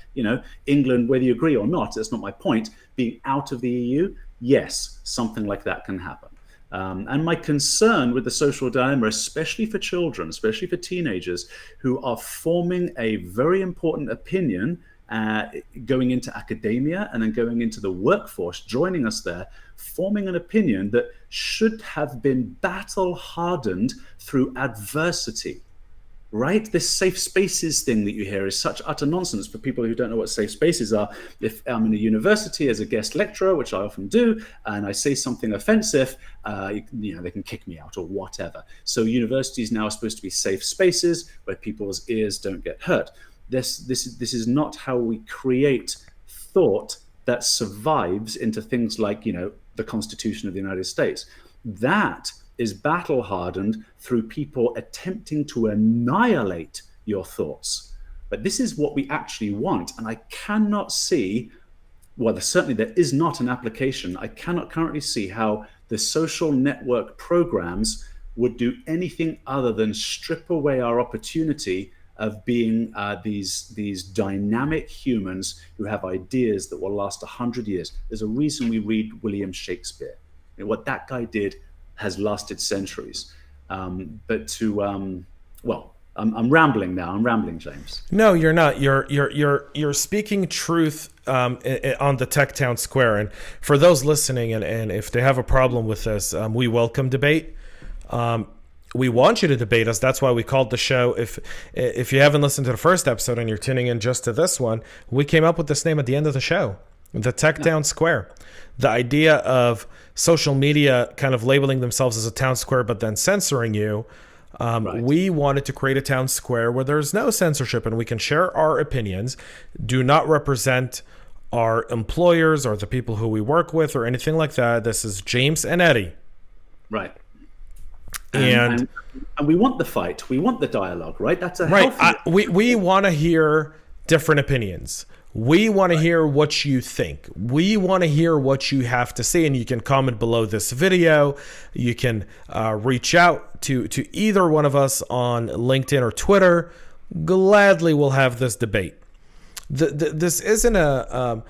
England, whether you agree or not, that's not my point, being out of the EU, yes, something like that can happen. And my concern with the social dilemma, especially for children, especially for teenagers who are forming a very important opinion, going into academia and then going into the workforce, joining us there, forming an opinion that should have been battle hardened through adversity, right? This safe spaces thing that you hear is such utter nonsense for people who don't know what safe spaces are. If I'm in a university as a guest lecturer, which I often do, and I say something offensive, they can kick me out or whatever. So universities now are supposed to be safe spaces where people's ears don't get hurt. This is not how we create thought that survives into things like, the Constitution of the United States. That is battle hardened through people attempting to annihilate your thoughts. But this is what we actually want. And I cannot see, certainly there is not an application. I cannot currently see how the social network programs would do anything other than strip away our opportunity of being these dynamic humans who have ideas that will last 100 years. There's a reason we read William Shakespeare. What that guy did has lasted centuries. I'm rambling now. I'm rambling, James. No, you're not. You're speaking truth on the Tech Town Square. And for those listening, and if they have a problem with this, we welcome debate. We want you to debate us. That's why we called the show. If you haven't listened to the first episode and you're tuning in just to this one, we came up with this name at the end of the show, the Tech Town Square. The idea of social media kind of labeling themselves as a town square, but then censoring you. Right. We wanted to create a town square where there's no censorship and we can share our opinions, do not represent our employers or the people who we work with or anything like that. This is James and Eddie. Right. And we want the fight. We want the dialogue, right? That's a right. healthy... We want to hear different opinions. We want to hear what you think. We want to hear what you have to say, and you can comment below this video. You can reach out to either one of us on LinkedIn or Twitter. Gladly we'll have this debate. This isn't a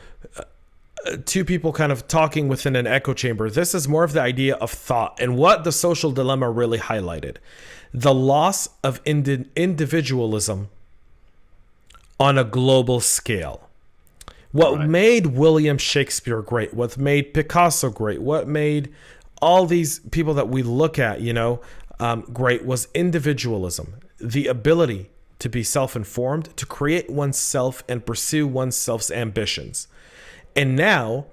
two people kind of talking within an echo chamber. This is more of the idea of thought and what the social dilemma really highlighted. The loss of individualism on a global scale. What made William Shakespeare great, what made Picasso great, what made all these people that we look at, great was individualism, the ability to be self-informed, to create oneself and pursue oneself's ambitions. And now,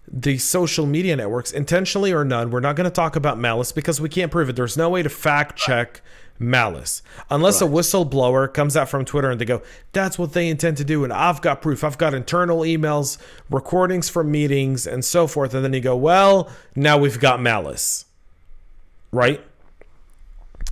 the social media networks, intentionally or none, we're not going to talk about malice because we can't prove it. There's no way to fact check malice unless a whistleblower comes out from Twitter and they go, that's what they intend to do, and I've got proof. I've got internal emails, recordings from meetings, and so forth. And then you go, well, now we've got malice, right?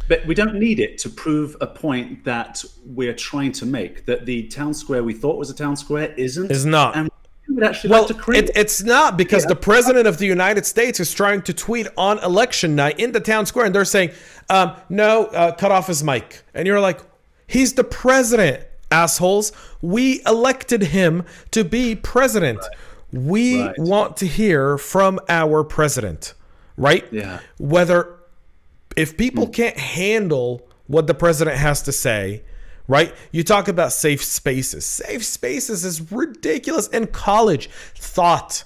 But we don't need it to prove a point that we're trying to make, that the town square we thought was a town square is not. And we would actually like to create it's not, because the president of the United States is trying to tweet on election night in the town square, and they're saying, no, cut off his mic. And you're like, he's the president, assholes. We elected him to be president. We want to hear from our president, right? Yeah. If people can't handle what the president has to say, right? You talk about safe spaces. Safe spaces is ridiculous. In college, thought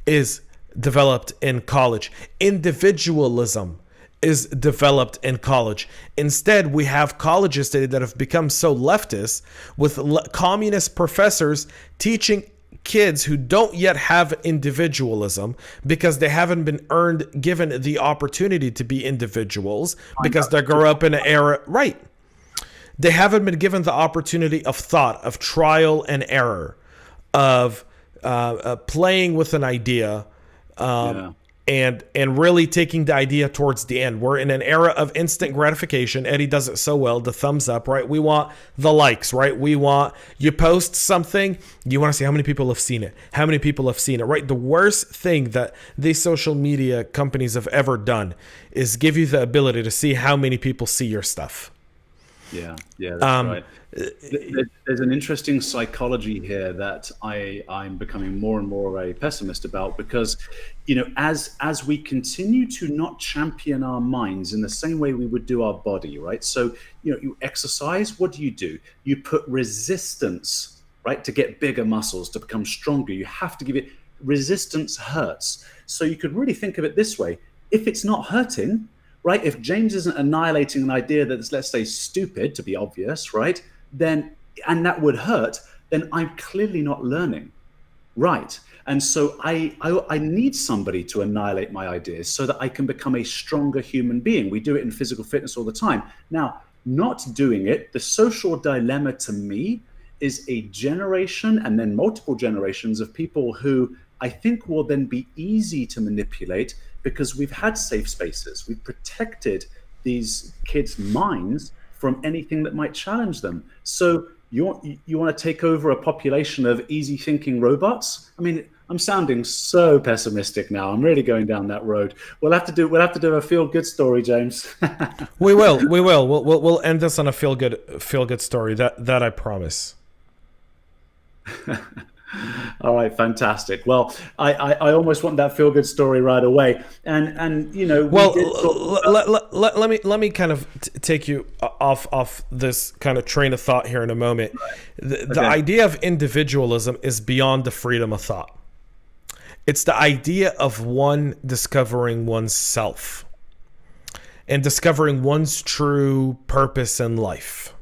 is developed in college. Individualism is developed in college. Instead, we have colleges today that have become so leftist, with communist professors teaching kids who don't yet have individualism because they haven't been given the opportunity to be individuals because they grew up in an era, right? They haven't been given the opportunity of thought, of trial and error, of playing with an idea, and really taking the idea towards the end. We're in an era of instant gratification. Eddie does it so well, the thumbs up, right? We want the likes, right? You post something, you want to see how many people have seen it, right? The worst thing that these social media companies have ever done is give you the ability to see how many people see your stuff. Yeah, that's right. There's an interesting psychology here that I'm becoming more and more a pessimist about, because, as we continue to not champion our minds in the same way we would do our body, right? So, you exercise, what do? You put resistance, right, to get bigger muscles, to become stronger. You have to give it, resistance hurts. So you could really think of it this way. If it's not hurting, right? If James isn't annihilating an idea that's, let's say, stupid, to be obvious, right? Then, and that would hurt, then I'm clearly not learning, right? And so I need somebody to annihilate my ideas so that I can become a stronger human being. We do it in physical fitness all the time. Now, not doing it, the social dilemma to me is a generation and then multiple generations of people who I think will then be easy to manipulate, because we've had safe spaces. We've protected these kids' minds from anything that might challenge them. So you want to take over a population of easy thinking robots? I mean, I'm sounding so pessimistic now. I'm really going down that road. We'll have to do a feel good story, James. We will. We'll end this on a feel good story. That I promise. All right, fantastic. Well, I almost want that feel good story right away, and Well, let me kind of take you off this kind of train of thought here in a moment. The idea of individualism is beyond the freedom of thought. It's the idea of one discovering oneself and discovering one's true purpose in life.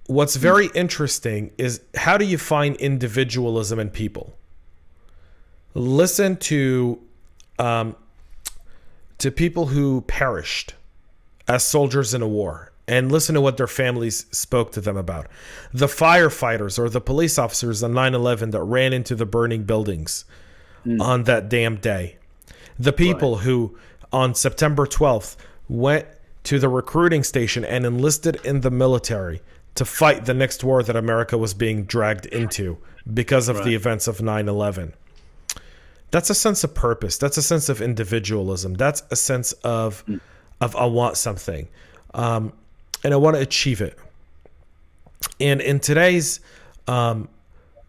What's very interesting is, how do you find individualism in people? Listen to people who perished as soldiers in a war, and listen to what their families spoke to them about. The firefighters or the police officers on 9/11 that ran into the burning buildings on that damn day. The people who on September 12th went to the recruiting station and enlisted in the military to fight the next war that America was being dragged into because of the events of 9/11. That's a sense of purpose. That's a sense of individualism. That's a sense of I want something, and I want to achieve it. And in today's, in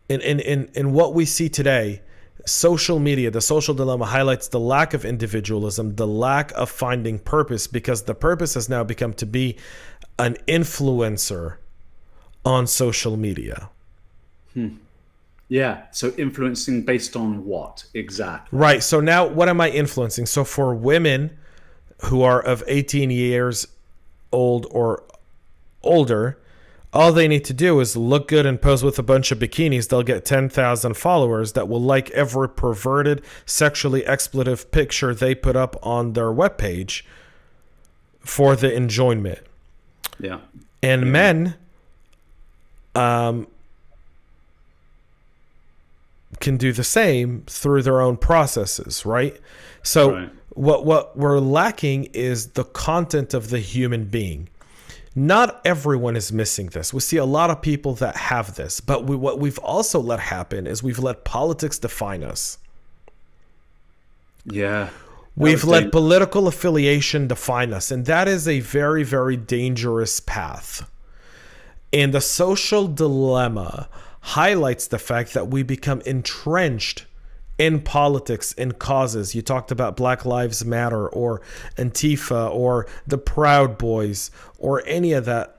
what we see today, social media, the social dilemma highlights the lack of individualism, the lack of finding purpose, because the purpose has now become to be an influencer on social media. Yeah. So influencing based on what exactly? Right. So now what am I influencing? So for women who are of 18 years old or older, all they need to do is look good and pose with a bunch of bikinis. They'll get 10,000 followers that will like every perverted, sexually expletive picture they put up on their webpage for the enjoyment. Yeah. And men can do the same through their own processes, right? So what we're lacking is the content of the human being. Not everyone is missing this. We see a lot of people that have this, but what we've also let happen is we've let politics define us. Yeah. We've let political affiliation define us, and that is a very, very dangerous path. And the social dilemma highlights the fact that we become entrenched in politics, in causes. You talked about Black Lives Matter or Antifa or the Proud Boys or any of that,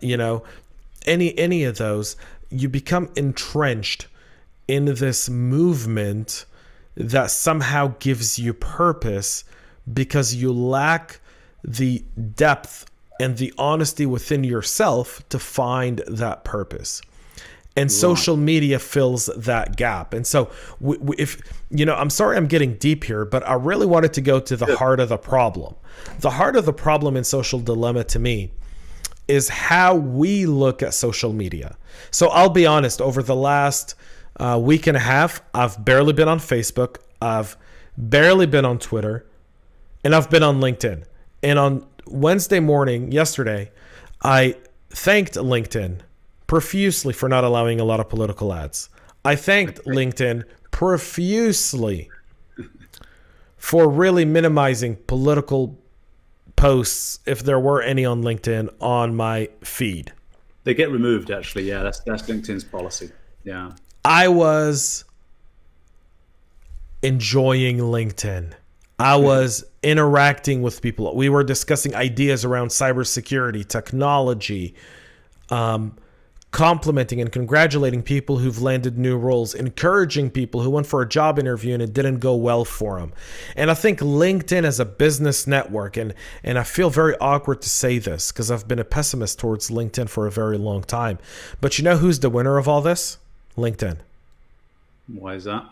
any of those. You become entrenched in this movement that somehow gives you purpose because you lack the depth and the honesty within yourself to find that purpose. And social media fills that gap. And so if, I'm sorry I'm getting deep here, but I really wanted to go to the heart of the problem. The heart of the problem in social dilemma to me is how we look at social media. So I'll be honest, over the last week and a half, I've barely been on Facebook. I've barely been on Twitter, and I've been on LinkedIn. And on Wednesday morning, yesterday, I thanked LinkedIn profusely for not allowing a lot of political ads. I thanked LinkedIn profusely for really minimizing political posts, if there were any on LinkedIn, on my feed. They get removed, actually. Yeah, that's LinkedIn's policy. Yeah. I was enjoying LinkedIn. I was interacting with people. We were discussing ideas around cybersecurity, technology, complimenting and congratulating people who've landed new roles, encouraging people who went for a job interview and it didn't go well for them. And I think LinkedIn as a business network, and I feel very awkward to say this because I've been a pessimist towards LinkedIn for a very long time. But you know who's the winner of all this? LinkedIn. Why is that?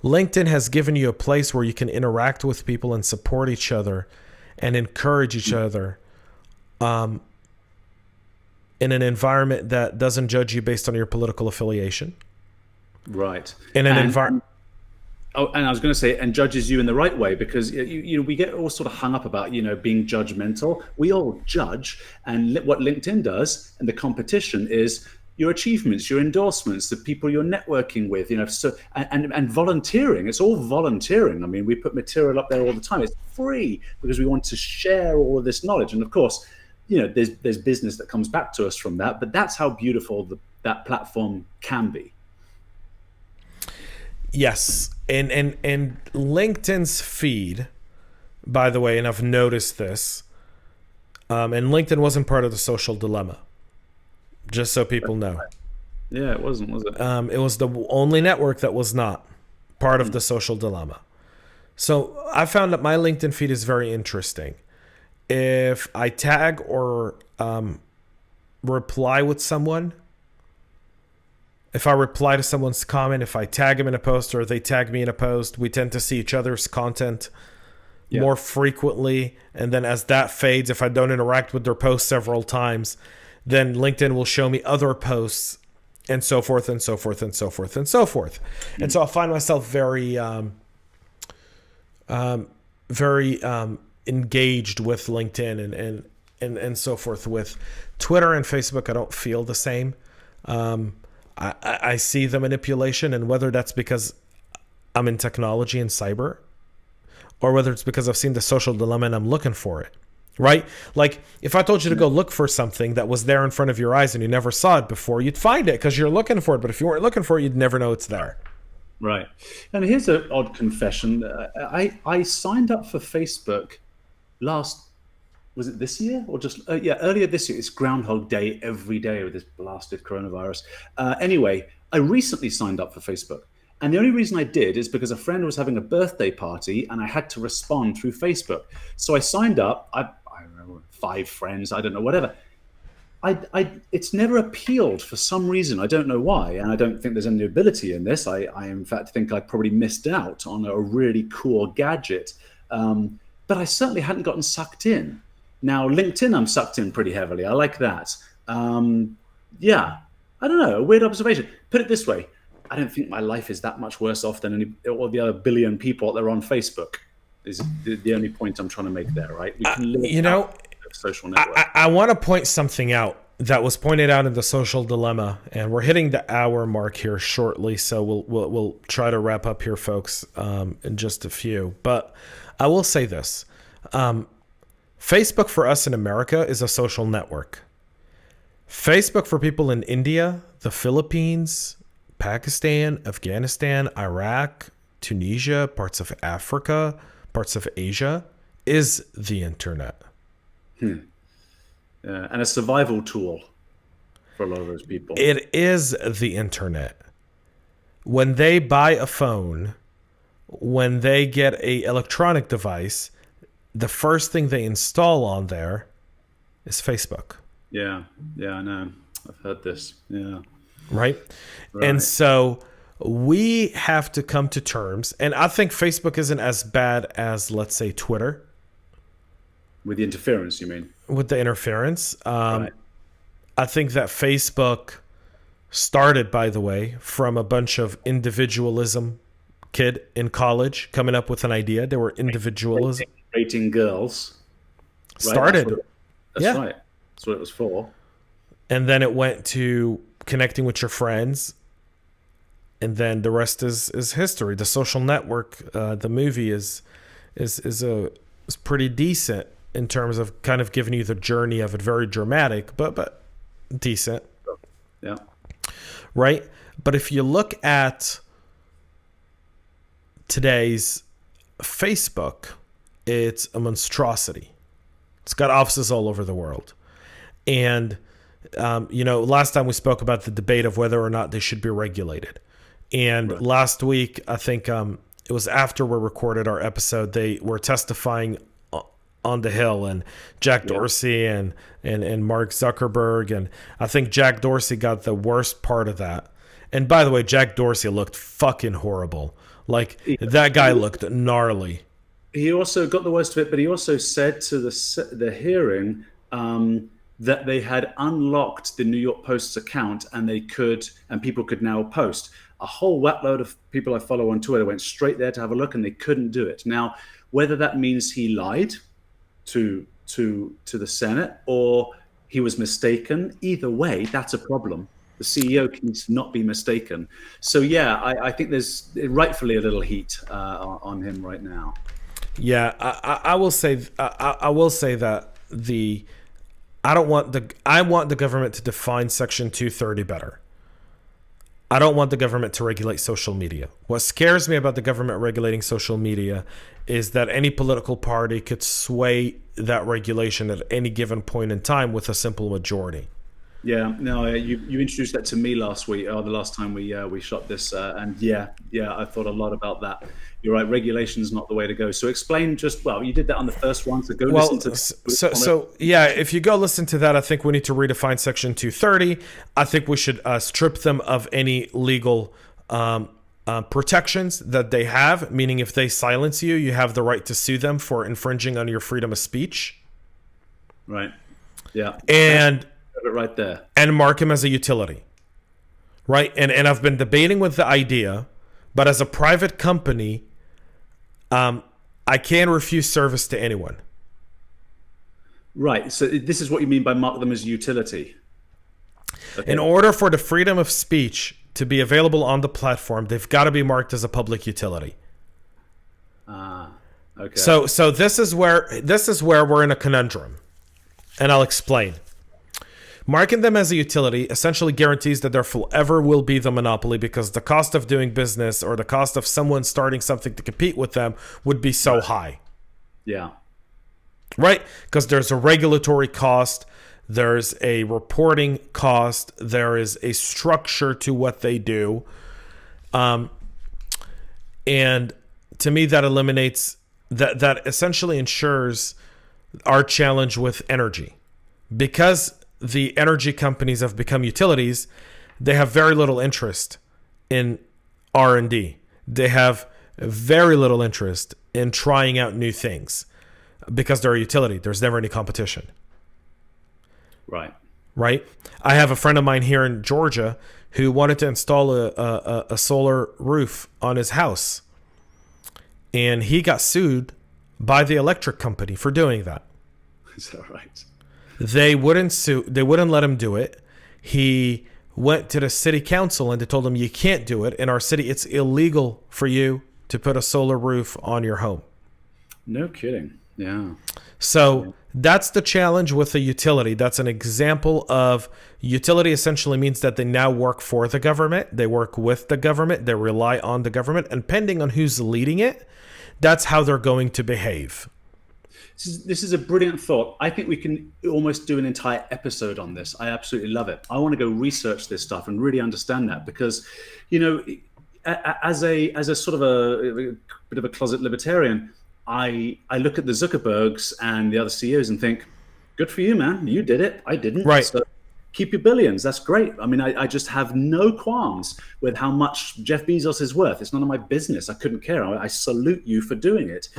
LinkedIn has given you a place where you can interact with people and support each other and encourage each other in an environment that doesn't judge you based on your political affiliation. Right. In an environment. Oh, and I was going to say, and judges you in the right way, because we get all sort of hung up about being judgmental. We all judge, and what LinkedIn does, and the competition is your achievements, your endorsements, the people you're networking with, so and volunteering. It's all volunteering. I mean, we put material up there all the time. It's free because we want to share all of this knowledge, and of course, there's business that comes back to us from that. But that's how beautiful that platform can be. Yes, and LinkedIn's feed, by the way, and I've noticed this, and LinkedIn wasn't part of the social dilemma, just so people know. Yeah, it wasn't, was it? It was the only network that was not part of the social dilemma. So I found that my LinkedIn feed is very interesting. If I tag or reply with someone, if I reply to someone's comment, if I tag them in a post or they tag me in a post, we tend to see each other's content more frequently. And then as that fades, if I don't interact with their posts several times, then LinkedIn will show me other posts and so forth and so forth and so forth and so forth. And so I find myself very, very engaged with LinkedIn and so forth. With Twitter and Facebook, I don't feel the same. I see the manipulation, and whether that's because I'm in technology and cyber, or whether it's because I've seen the social dilemma and I'm looking for it, right? Like if I told you to go look for something that was there in front of your eyes and you never saw it before, you'd find it because you're looking for it. But if you weren't looking for it, you'd never know it's there. Right. And here's an odd confession. I signed up for Facebook was it this year or just earlier this year? It's Groundhog Day every day with this blasted coronavirus. Anyway, I recently signed up for Facebook. And the only reason I did is because a friend was having a birthday party and I had to respond through Facebook. So I signed up. I remember 5 friends, I don't know, whatever. It's never appealed for some reason. I don't know why. And I don't think there's any ability in this. I in fact think I probably missed out on a really cool gadget. But I certainly hadn't gotten sucked in. Now, LinkedIn, I'm sucked in pretty heavily. I like that. Yeah, I don't know, a weird observation. Put it this way. I don't think my life is that much worse off than all the other billion people that are on Facebook. Is the only point I'm trying to make there, right? We can live social network. I want to point something out that was pointed out in the social dilemma, and we're hitting the hour mark here shortly, so we'll try to wrap up here, folks, in just a few. But I will say this. Facebook for us in America is a social network. Facebook for people in India, the Philippines, Pakistan, Afghanistan, Iraq, Tunisia, parts of Africa, parts of Asia, is the internet. And a survival tool for a lot of those people. It is the internet. When they buy a phone, when they get an electronic device, the first thing they install on there is Facebook. Yeah, I know. I've heard this. Yeah. Right? And so we have to come to terms. And I think Facebook isn't as bad as, let's say, Twitter. With the interference, you mean? With the interference. I think that Facebook started, by the way, from a bunch of individualism kid in college coming up with an idea. They were individualism. Rating girls. Started. That's right. That's what it was for. And then it went to connecting with your friends. And then the rest is history. The Social Network, the movie is pretty decent in terms of kind of giving you the journey of it. Very dramatic, but decent. Yeah. Right? But if you look at today's Facebook, it's a monstrosity. It's got offices all over the world. And, last time we spoke about the debate of whether or not they should be regulated. And last week, I think it was after we recorded our episode, they were testifying on the Hill, and Jack Dorsey and Mark Zuckerberg. And I think Jack Dorsey got the worst part of that. And by the way, Jack Dorsey looked fucking horrible. Like, that guy looked gnarly. He also got the worst of it, but he also said to the hearing that they had unlocked the New York Post's account and people could now post. A whole whackload of people I follow on Twitter went straight there to have a look, and they couldn't do it. Now, whether that means he lied to the Senate or he was mistaken, either way, that's a problem. The CEO can not be mistaken. So yeah, I think there's rightfully a little heat on him right now. Yeah, I will say that I want the government to define Section 230 better. I don't want the government to regulate social media. What scares me about the government regulating social media is that any political party could sway that regulation at any given point in time with a simple majority. Yeah, no, you introduced that to me last week, or the last time we shot this, and yeah, I thought a lot about that. You're right, regulation is not the way to go. So explain you did that on the first one, so go listen to. So if you go listen to that, I think we need to redefine Section 230. I think we should strip them of any legal protections that they have, meaning if they silence you, you have the right to sue them for infringing on your freedom of speech. Right. Yeah. And right there. And mark him as a utility. Right? And I've been debating with the idea, but as a private company, I can refuse service to anyone. Right. So this is what you mean by mark them as utility. Okay. In order for the freedom of speech to be available on the platform, they've got to be marked as a public utility. Okay. So this is where we're in a conundrum, and I'll explain. Marking them as a utility essentially guarantees that there forever will be the monopoly, because the cost of doing business or the cost of someone starting something to compete with them would be so high. Yeah. Right? Because there's a regulatory cost, there's a reporting cost, there is a structure to what they do. And to me, that eliminates, that essentially ensures our challenge with energy. Because the energy companies have become utilities, they have very little interest in R&D. They have very little interest in trying out new things because they're a utility. There's never any competition. Right. Right? I have a friend of mine here in Georgia who wanted to install a solar roof on his house. And he got sued by the electric company for doing that. Is that right? They wouldn't let him do it. He went to the city council and they told him, you can't do it. In our city, it's illegal for you to put a solar roof on your home. No kidding. Yeah. So that's the challenge with a utility. That's an example of utility. Essentially means that they now work for the government. They work with the government. They rely on the government. And depending on who's leading it, that's how they're going to behave. This is a brilliant thought. I think we can almost do an entire episode on this. I absolutely love it. I want to go research this stuff and really understand that, because, you know, as a sort of a bit of a closet libertarian, I look at the Zuckerbergs and the other CEOs and think, good for you, man. You did it. I didn't. Right. So keep your billions. That's great. I mean, I just have no qualms with how much Jeff Bezos is worth. It's none of my business. I couldn't care. I salute you for doing it.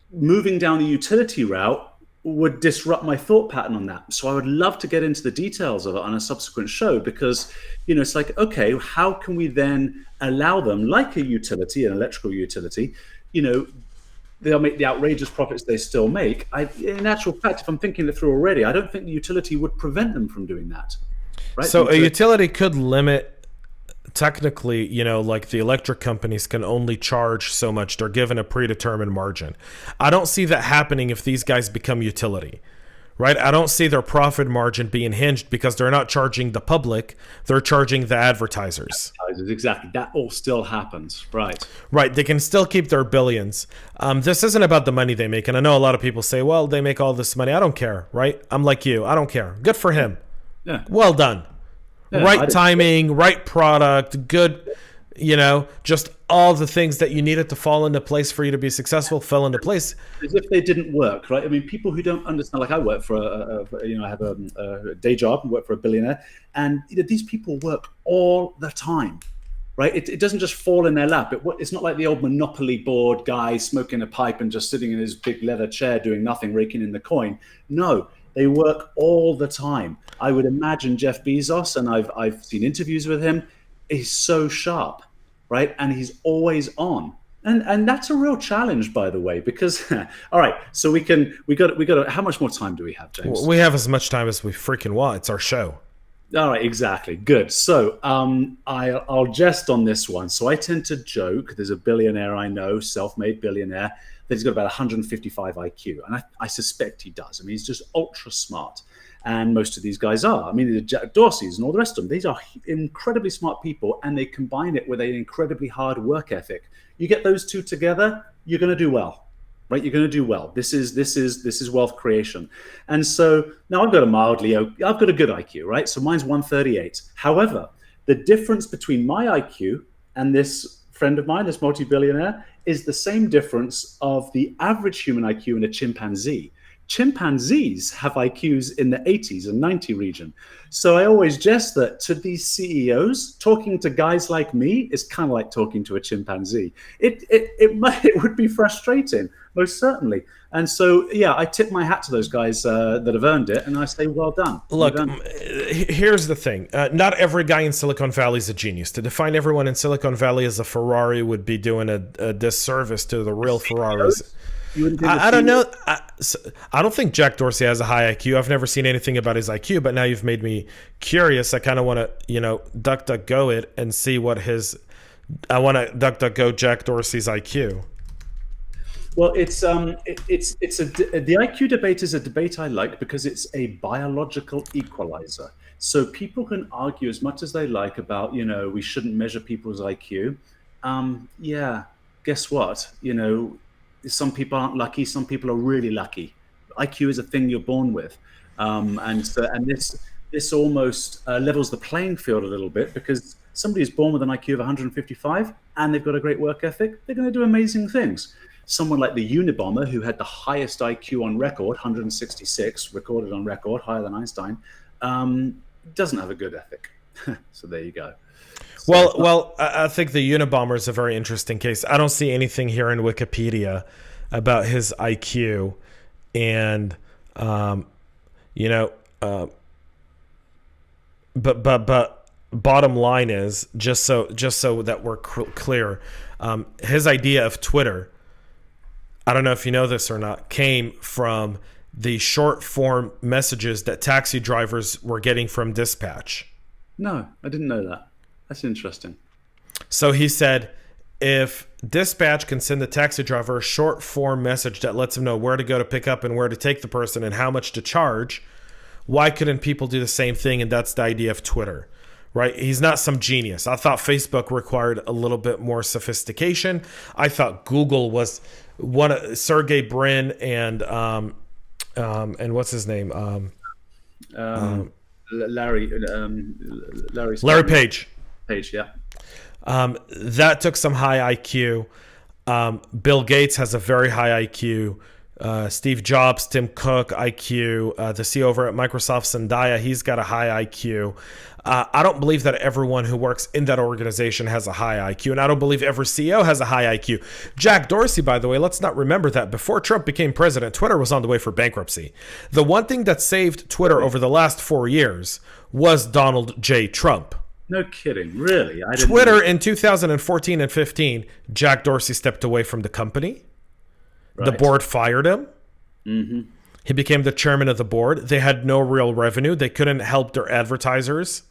Moving down the utility route would disrupt my thought pattern on that. So I would love to get into the details of it on a subsequent show, because, you know, it's like, okay, how can we then allow them, like a utility, an electrical utility, you know, they'll make the outrageous profits they still make. In actual fact, if I'm thinking it through already, I don't think the utility would prevent them from doing that. Right? So a utility could limit, technically, you know, like the electric companies can only charge so much. They're given a predetermined margin. I don't see that happening if these guys become utility, right? I don't see their profit margin being hinged because they're not charging the public. They're charging the advertisers. Exactly. That all still happens. Right. Right. They can still keep their billions. This isn't about the money they make. And I know a lot of people say, well, they make all this money. I don't care, right? I'm like you. I don't care. Good for him. Yeah. Well done. Yeah, right timing, right product, good, you know, just all the things that you needed to fall into place for you to be successful fell into place. As if they didn't work, right? I mean, people who don't understand, like I work for I have a day job and work for a billionaire, and you know, these people work all the time, right? It doesn't just fall in their lap. It's not like the old Monopoly board guy smoking a pipe and just sitting in his big leather chair doing nothing, raking in the coin. No. They work all the time. I would imagine Jeff Bezos, and I've seen interviews with him, is so sharp, right? And he's always on. And that's a real challenge, by the way, because all right, so we got how much more time do we have, James? We have as much time as we freaking want. It's our show. All right, exactly. Good. So I'll jest on this one. So I tend to joke. There's a billionaire I know, self-made billionaire, that he's got about 155 IQ. And I suspect he does. I mean, he's just ultra smart. And most of these guys are. I mean, the Jack Dorseys and all the rest of them, these are incredibly smart people, and they combine it with an incredibly hard work ethic. You get those two together, you're going to do well, right? You're going to do well. This is wealth creation. And so now I've got a good IQ, right? So mine's 138. However, the difference between my IQ and this friend of mine, this multi-billionaire, is the same difference of the average human IQ and a chimpanzee. chimpanzees have IQs in the 80s and 90 region. So I always jest that to these CEOs, talking to guys like me is kind of like talking to a chimpanzee. It would be frustrating, most certainly. And so, yeah, I tip my hat to those guys that have earned it, and I say, well done. Look, here's the thing. Not every guy in Silicon Valley is a genius. To define everyone in Silicon Valley as a Ferrari would be doing a disservice to the real Ferraris. I don't know. I don't think Jack Dorsey has a high IQ. I've never seen anything about his IQ, but now you've made me curious. I kind of want to, DuckDuckGo it and see what his. I want to DuckDuckGo Jack Dorsey's IQ. Well, the IQ debate is a debate I like because it's a biological equalizer. So people can argue as much as they like about, we shouldn't measure people's IQ. Yeah, guess what? Some people aren't lucky. Some people are really lucky. IQ is a thing you're born with, and this almost levels the playing field a little bit, because somebody who's born with an IQ of 155 and they've got a great work ethic, they're going to do amazing things. Someone like the Unabomber, who had the highest IQ on record, 166, recorded on record, higher than Einstein, doesn't have a good ethic. So there you go. Well, I think the Unabomber is a very interesting case. I don't see anything here in Wikipedia about his IQ, and but bottom line is, just so that we're clear, his idea of Twitter, I don't know if you know this or not, came from the short form messages that taxi drivers were getting from dispatch. No, I didn't know that. That's interesting. So he said, if dispatch can send the taxi driver a short form message that lets him know where to go to pick up and where to take the person and how much to charge, why couldn't people do the same thing? And that's the idea of Twitter, right? He's not some genius. I thought Facebook required a little bit more sophistication. I thought Google was Sergey Brin and what's his name? Larry Page. Page, yeah. That took some high IQ. Bill Gates has a very high IQ. Steve Jobs, Tim Cook, IQ. The CEO over at Microsoft, Zendaya, he's got a high IQ. I don't believe that everyone who works in that organization has a high IQ, and I don't believe every CEO has a high IQ. Jack Dorsey, by the way, let's not remember that before Trump became president, Twitter was on the way for bankruptcy. The one thing that saved Twitter over the last 4 years was Donald J. Trump. No kidding, really? Twitter in 2014 and 15, Jack Dorsey stepped away from the company. Right. The board fired him. Mm-hmm. He became the chairman of the board. They had no real revenue. They couldn't help their advertisers.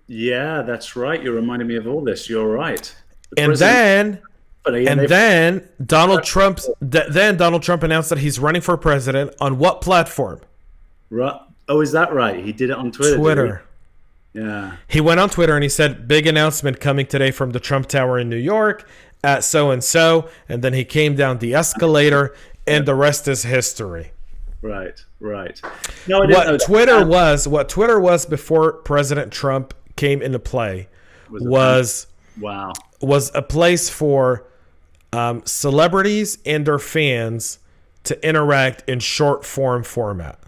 Yeah, that's right. You're reminding me of all this. You're right. Then Donald Trump announced that he's running for president on what platform? Right. Oh, is that right? He did it on Twitter. Twitter. Yeah. He went on Twitter and he said, big announcement coming today from the Trump Tower in New York at so-and-so. And then he came down the escalator and the rest is history. Right. No, I didn't know that. What Twitter was before President Trump came into play was a place for celebrities and their fans to interact in short form format.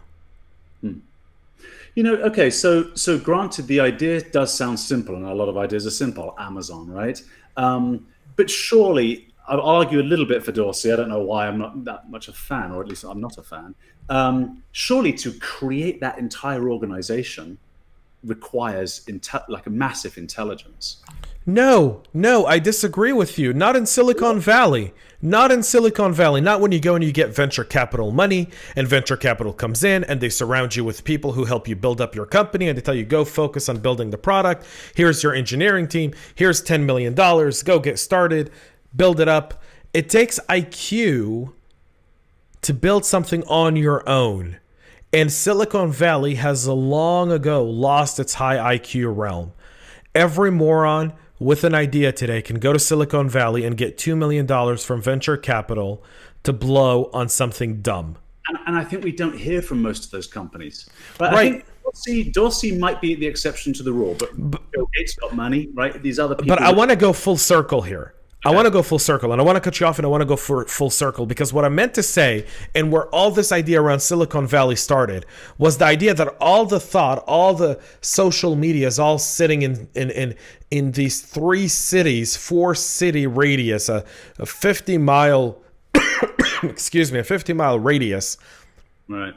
Okay, so granted, the idea does sound simple, and a lot of ideas are simple. Amazon, right? But surely, I'll argue a little bit for Dorsey. I don't know why I'm not that much a fan, or at least I'm not a fan. Surely to create that entire organization requires like a massive intelligence. No, I disagree with you. Not in Silicon Valley. Not when you go and you get venture capital money and venture capital comes in and they surround you with people who help you build up your company and they tell you, go focus on building the product. Here's your engineering team. Here's $10 million. Go get started. Build it up. It takes IQ to build something on your own. And Silicon Valley has long ago lost its high IQ realm. Every moron with an idea today can go to Silicon Valley and get $2 million from venture capital to blow on something dumb. And I think we don't hear from most of those companies. But right. I think Dorsey might be the exception to the rule, but Bill Gates got money, right? These other people. But I want to go full circle here. I want to go full circle, and I want to cut you off, and I want to go for full circle, because what I meant to say, and where all this idea around Silicon Valley started, was the idea that all the thought, all the social media is all sitting in these 4-city radius, a 50-mile, excuse me, a 50-mile radius, right,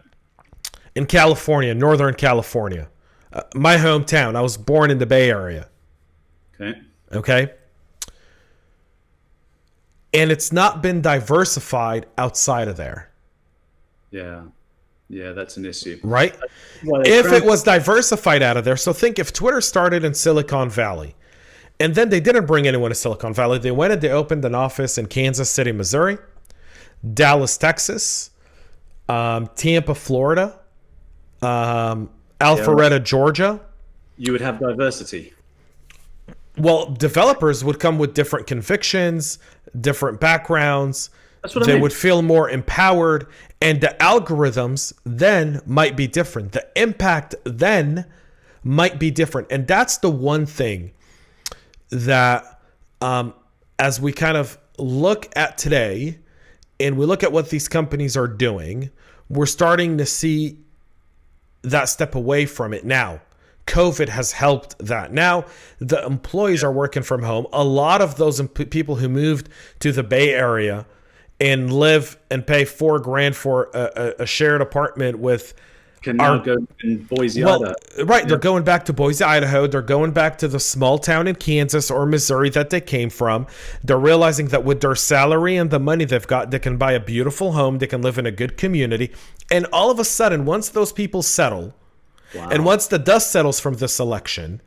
in California, Northern California, my hometown. I was born in the Bay Area. Okay. And it's not been diversified outside of there. Yeah, that's an issue. Right? Well, if it was diversified out of there, so think if Twitter started in Silicon Valley, and then they didn't bring anyone to Silicon Valley. They went and they opened an office in Kansas City, Missouri, Dallas, Texas, Tampa, Florida, Alpharetta, Georgia. You would have diversity. Well, developers would come with different convictions, different backgrounds. That's what I mean. They would feel more empowered, and the algorithms then might be different. The impact then might be different. And that's the one thing that as we kind of look at today and we look at what these companies are doing, we're starting to see that step away from it now. COVID has helped that. Now the employees are working from home. A lot of those people who moved to the Bay Area and live and pay $4,000 for a shared apartment with can now go in Boise, Idaho. Right. They're going back to Boise, Idaho. They're going back to the small town in Kansas or Missouri that they came from. They're realizing that with their salary and the money they've got, they can buy a beautiful home. They can live in a good community. And all of a sudden, once those people settle, wow. And once the dust settles from this election,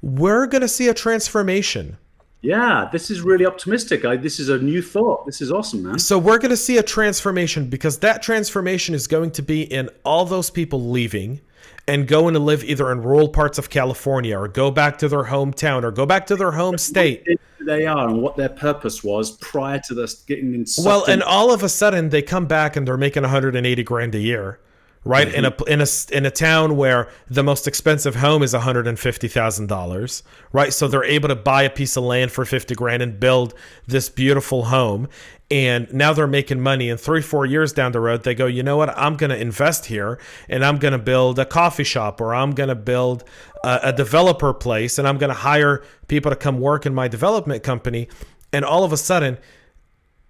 we're going to see a transformation. Yeah, this is really optimistic. This is a new thought. This is awesome, man. So we're going to see a transformation, because that transformation is going to be in all those people leaving and going to live either in rural parts of California or go back to their hometown or go back to their home state. They are and what their purpose was prior to this getting in. Well, and all of a sudden they come back and they're making $180,000 a year. Right. Mm-hmm. in a town where the most expensive home is $150,000. Right. So they're able to buy a piece of land for $50,000 and build this beautiful home. And now they're making money. And 3-4 years down the road, they go, you know what? I'm going to invest here and I'm going to build a coffee shop, or I'm going to build a developer place, and I'm going to hire people to come work in my development company. And all of a sudden,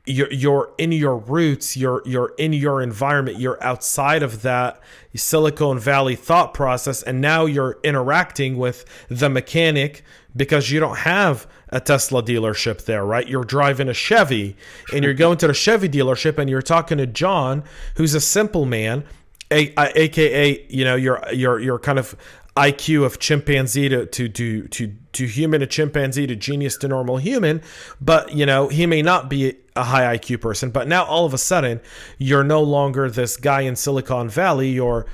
you're in your roots, you're in your environment, you're outside of that Silicon Valley thought process, and now you're interacting with the mechanic because you don't have a Tesla dealership there, right? You're driving a Chevy and you're going to the Chevy dealership and you're talking to John, who's a simple man, aka your kind of IQ of chimpanzee to human to chimpanzee to genius to normal human, but he may not be a high IQ person. But now all of a sudden you're no longer this guy in Silicon Valley. You're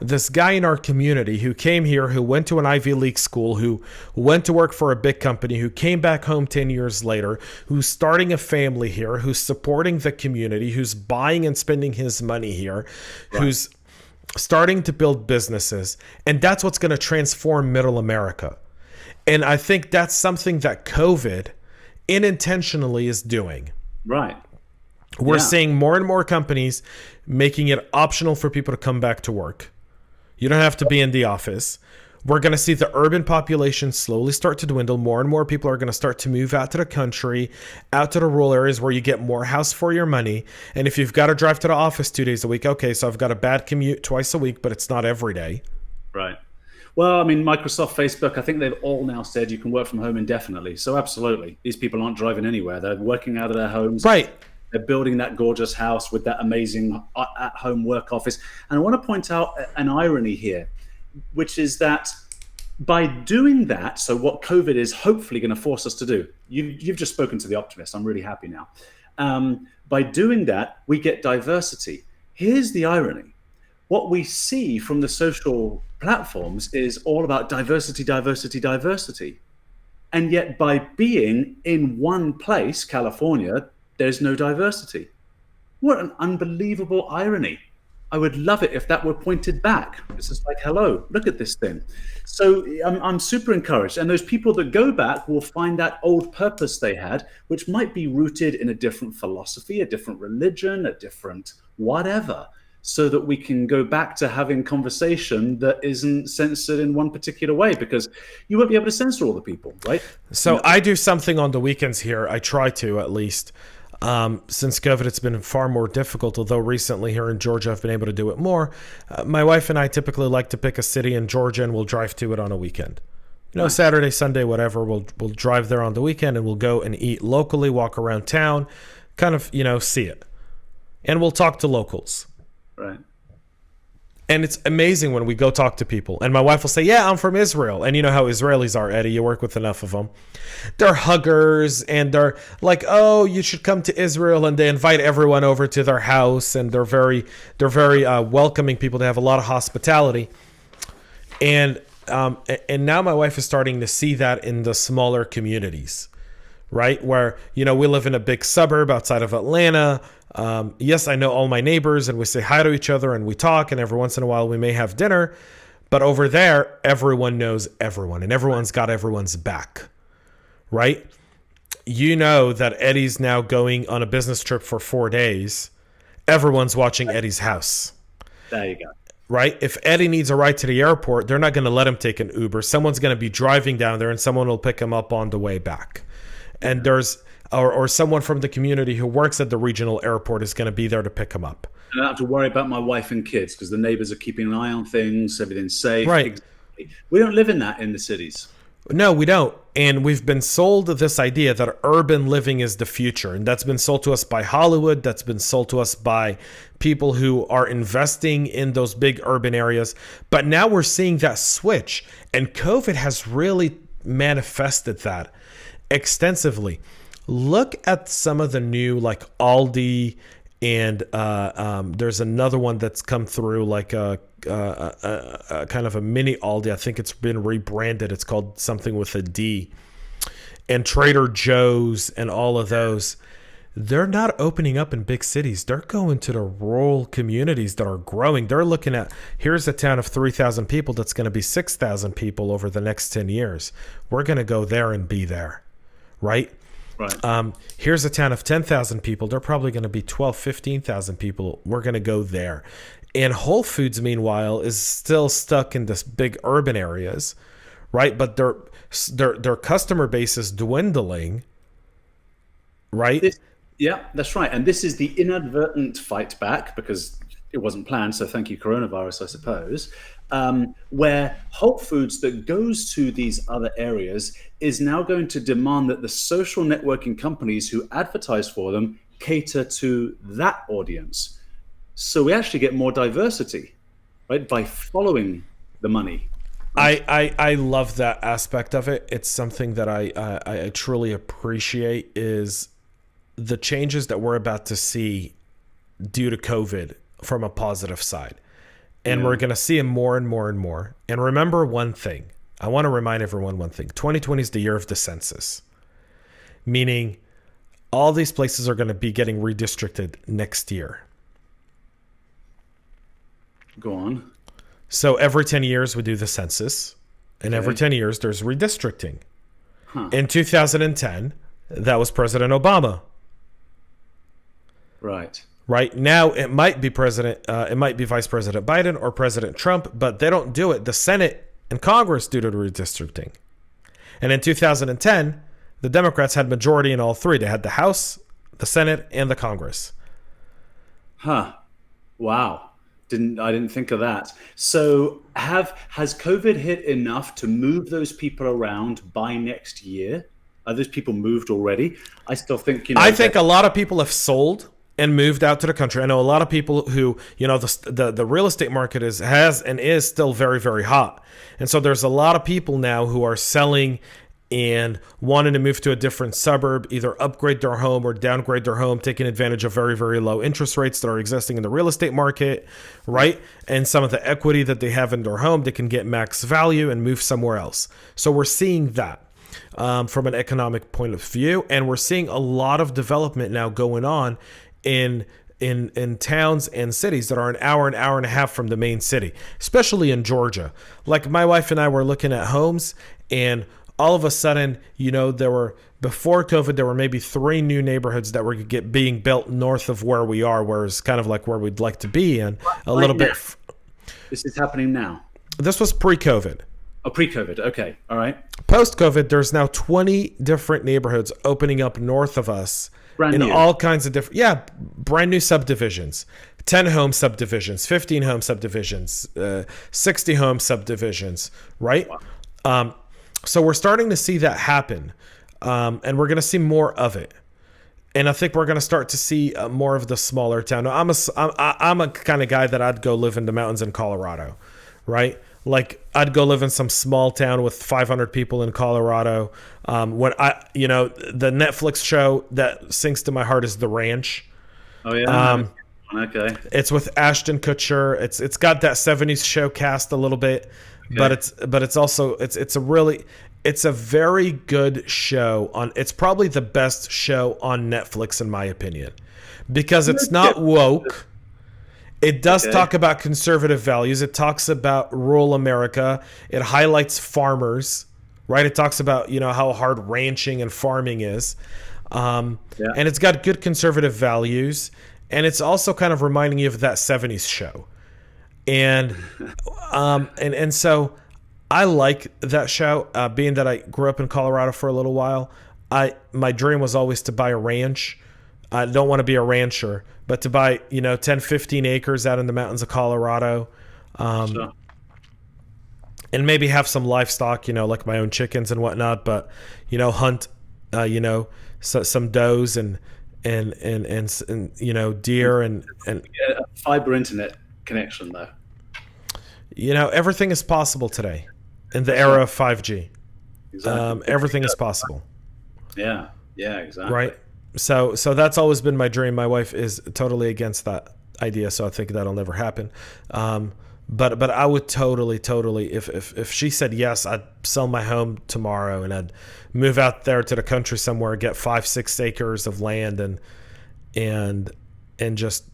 this guy in our community who came here, who went to an Ivy League school, who went to work for a big company, who came back home 10 years later, who's starting a family here, who's supporting the community, who's buying and spending his money here, right. Who's starting to build businesses. And that's what's going to transform middle America. And I think that's something that COVID unintentionally is doing. Right. We're seeing more and more companies making it optional for people to come back to work. You don't have to be in the office. We're going to see the urban population slowly start to dwindle. More and more people are going to start to move out to the country, out to the rural areas where you get more house for your money. And if you've got to drive to the office 2 days a week, okay, so I've got a bad commute twice a week, but it's not every day. Right. Well, I mean, Microsoft, Facebook, I think they've all now said you can work from home indefinitely. So absolutely, these people aren't driving anywhere. They're working out of their homes. Right. They're building that gorgeous house with that amazing at-home work office. And I want to point out an irony here, which is that by doing that, so what COVID is hopefully going to force us to do, you've just spoken to the optimist. I'm really happy now. By doing that, we get diversity. Here's the irony. What we see from the social platforms is all about diversity, diversity, diversity. And yet by being in one place, California, there's no diversity. What an unbelievable irony. I would love it if that were pointed back. It's just like, hello, look at this thing. So I'm super encouraged. And those people that go back will find that old purpose they had, which might be rooted in a different philosophy, a different religion, a different whatever, so that we can go back to having conversation that isn't censored in one particular way, because you won't be able to censor all the people, right? So I do something on the weekends here. I try to, at least. Since COVID, it's been far more difficult, although recently here in Georgia, I've been able to do it more. My wife and I typically like to pick a city in Georgia and we'll drive to it on a weekend. Nice. Saturday, Sunday, whatever, we'll drive there on the weekend and we'll go and eat locally, walk around town, kind of, see it. And we'll talk to locals. Right. And it's amazing when we go talk to people. And my wife will say, yeah, I'm from Israel. And you know how Israelis are, Eddie. You work with enough of them. They're huggers. And they're like, oh, you should come to Israel. And they invite everyone over to their house. And they're very welcoming people. They have a lot of hospitality. And now my wife is starting to see that in the smaller communities, right? Where, we live in a big suburb outside of Atlanta. Yes, I know all my neighbors and we say hi to each other and we talk, and every once in a while we may have dinner, but over there, everyone knows everyone and everyone's got everyone's back, right? You know that Eddie's now going on a business trip for 4 days. Everyone's watching Eddie's house. There you go. Right? If Eddie needs a ride to the airport, they're not going to let him take an Uber. Someone's going to be driving down there and someone will pick him up on the way back. And there's or someone from the community who works at the regional airport is going to be there to pick him up. I don't have to worry about my wife and kids because the neighbors are keeping an eye on things, everything's safe. Right. Exactly. We don't live in that in the cities. No, we don't. And we've been sold this idea that urban living is the future. And that's been sold to us by Hollywood. That's been sold to us by people who are investing in those big urban areas. But now we're seeing that switch. And COVID has really manifested that extensively. Look at some of the new, like Aldi, and there's another one that's come through, like a kind of a mini Aldi. I think it's been rebranded. It's called something with a D. And Trader Joe's and all of those. They're not opening up in big cities. They're going to the rural communities that are growing. They're looking at, here's a town of 3,000 people that's going to be 6,000 people over the next 10 years. We're going to go there and be there, right? Right. Here's a town of 10,000 people. They're probably going to be 12, 15,000 people. We're going to go there. And Whole Foods, meanwhile, is still stuck in this big urban areas, right? But their customer base is dwindling, right? Yeah, that's right. And this is the inadvertent fight back, because it wasn't planned. So thank you, coronavirus, I suppose. Where Whole Foods that goes to these other areas is now going to demand that the social networking companies who advertise for them cater to that audience. So we actually get more diversity, right, by following the money. Right? I love that aspect of it. It's something that I truly appreciate, is the changes that we're about to see due to COVID from a positive side. And we're going to see them more and more and more. And remember one thing. I want to remind everyone one thing. 2020 is the year of the census. Meaning all these places are going to be getting redistricted next year. Go on. So every 10 years we do the census. And every 10 years there's redistricting. In 2010, that was President Obama. Right. Right now, it might be Vice President Biden or President Trump, but they don't do it. The Senate and Congress do the redistricting. And in 2010, the Democrats had majority in all three. They had the House, the Senate, and the Congress. Huh. Wow. I didn't think of that. So has COVID hit enough to move those people around by next year? Are those people moved already? I still think, I think a lot of people have sold and moved out to the country. I know a lot of people who, the real estate market is still very, very hot. And so there's a lot of people now who are selling and wanting to move to a different suburb, either upgrade their home or downgrade their home, taking advantage of very, very low interest rates that are existing in the real estate market, right? And some of the equity that they have in their home, they can get max value and move somewhere else. So we're seeing that from an economic point of view. And we're seeing a lot of development now going on in in towns and cities that are an hour and a half from the main city, especially in Georgia. Like my wife and I were looking at homes, and all of a sudden, there were, before COVID, there were maybe 3 new neighborhoods that were being built north of where we are, where it's kind of like where we'd like to be, and a little bit. This is happening now. This was pre-COVID. Oh, pre-COVID. Okay. All right. Post-COVID, there's now 20 different neighborhoods opening up north of us. Brand new. All kinds of different, brand new subdivisions, 10 home subdivisions, 15 home subdivisions, 60 home subdivisions, right? Wow. So we're starting to see that happen, and we're going to see more of it. And I think we're going to start to see more of the smaller town. Now, I'm a kind of guy that I'd go live in the mountains in Colorado, right? Like I'd go live in some small town with 500 people in Colorado. When the Netflix show that sinks to my heart is The Ranch. Oh yeah. Okay. It's with Ashton Kutcher. It's got that 70s show cast a little bit, okay. but it's also it's a very good show it's probably the best show on Netflix in my opinion, because it's not woke. It does talk about conservative values. It talks about rural America. It highlights farmers, right? It talks about, how hard ranching and farming is. And it's got good conservative values. And it's also kind of reminding you of that 70s show. And so I like that show, being that I grew up in Colorado for a little while. My dream was always to buy a ranch. I don't want to be a rancher, but to buy, 10, 15 acres out in the mountains of Colorado, and maybe have some livestock, like my own chickens and whatnot, but, hunt, some does and deer and fiber internet connection though. Everything is possible today in the era of 5G. Exactly. Everything is possible. Yeah, exactly. Right. So that's always been my dream. My wife is totally against that idea, so I think that'll never happen. But I would totally, if she said yes, I'd sell my home tomorrow and I'd move out there to the country somewhere, get 5-6 acres of land and just,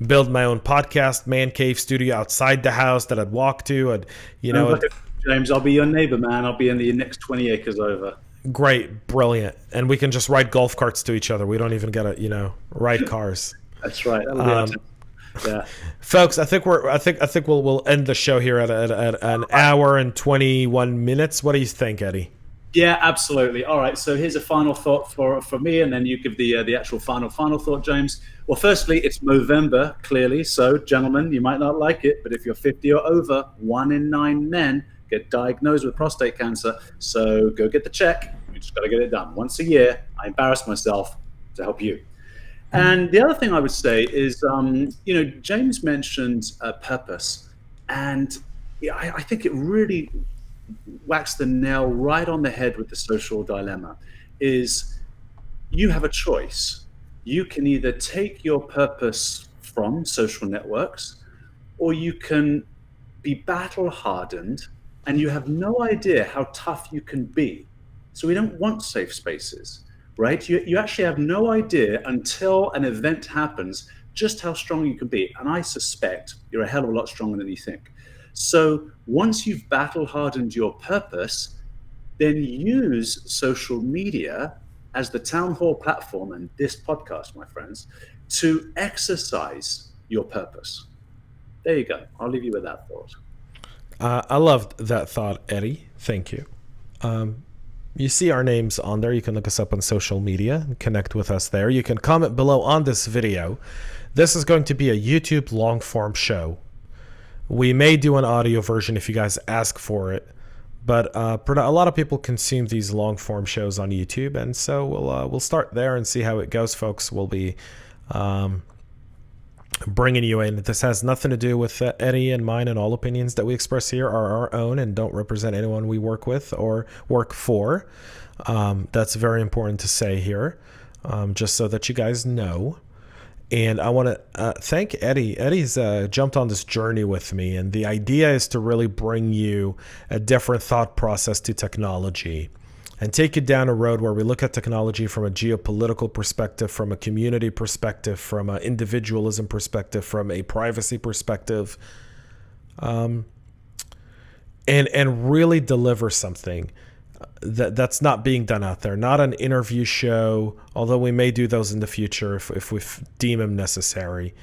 build my own podcast, man cave studio outside the house that I'd walk to. James, I'll be your neighbor, man. I'll be in the next 20 acres over. Great, brilliant, and we can just ride golf carts to each other. We don't even gotta, ride cars. That's right. Yeah, folks, I think we'll end the show here at an hour and 21 minutes. What do you think, Eddie? Yeah, absolutely. All right, so here's a final thought for me, and then you give the actual final thought, James. Well, firstly, it's Movember, clearly. So, gentlemen, you might not like it, but if you're 50 or over, 1 in 9 men get diagnosed with prostate cancer. So go get the check. You just got to get it done once a year. I embarrass myself to help you. And the other thing I would say is, James mentioned purpose, and I think it really whacks the nail right on the head with the social dilemma. Is you have a choice. You can either take your purpose from social networks, or you can be battle hardened, and you have no idea how tough you can be. So we don't want safe spaces, right? You actually have no idea until an event happens just how strong you can be. And I suspect you're a hell of a lot stronger than you think. So once you've battle hardened your purpose, then use social media as the town hall platform and this podcast, my friends, to exercise your purpose. There you go. I'll leave you with that thought. I loved that thought, Eddie. Thank you. You see our names on there. You can look us up on social media and connect with us there. You can comment below on this video. This is going to be a YouTube long form show. We may do an audio version if you guys ask for it, but a lot of people consume these long form shows on YouTube, and so we'll start there and see how it goes, folks. We'll be bringing you in. This has nothing to do with Eddie and mine, and all opinions that we express here are our own and don't represent anyone we work with or work for. That's very important to say here, just so that you guys know. And I want to thank Eddie. Eddie's jumped on this journey with me, and the idea is to really bring you a different thought process to technology. and take you down a road where we look at technology from a geopolitical perspective, from a community perspective, from an individualism perspective, from a privacy perspective, and really deliver something that's not being done out there. Not an interview show, although we may do those in the future if we deem them necessary.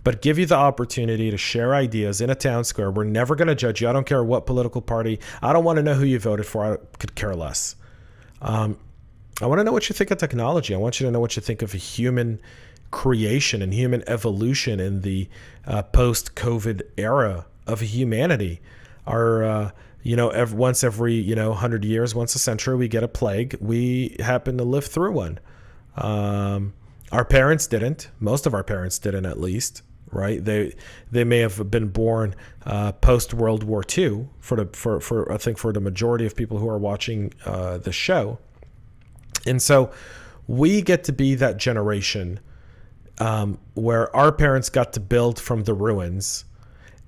But give you the opportunity to share ideas in a town square. We're never going to judge you. I don't care what political party. I don't want to know who you voted for. I could care less. I want to know what you think of technology. I want you to know what you think of human creation and human evolution in the post-COVID era of humanity. Once every 100 years, once a century, we get a plague. We happen to live through one. Our parents didn't. Most of our parents didn't, at least. Right? They may have been born post World War II for I think for the majority of people who are watching the show, and so we get to be that generation where our parents got to build from the ruins,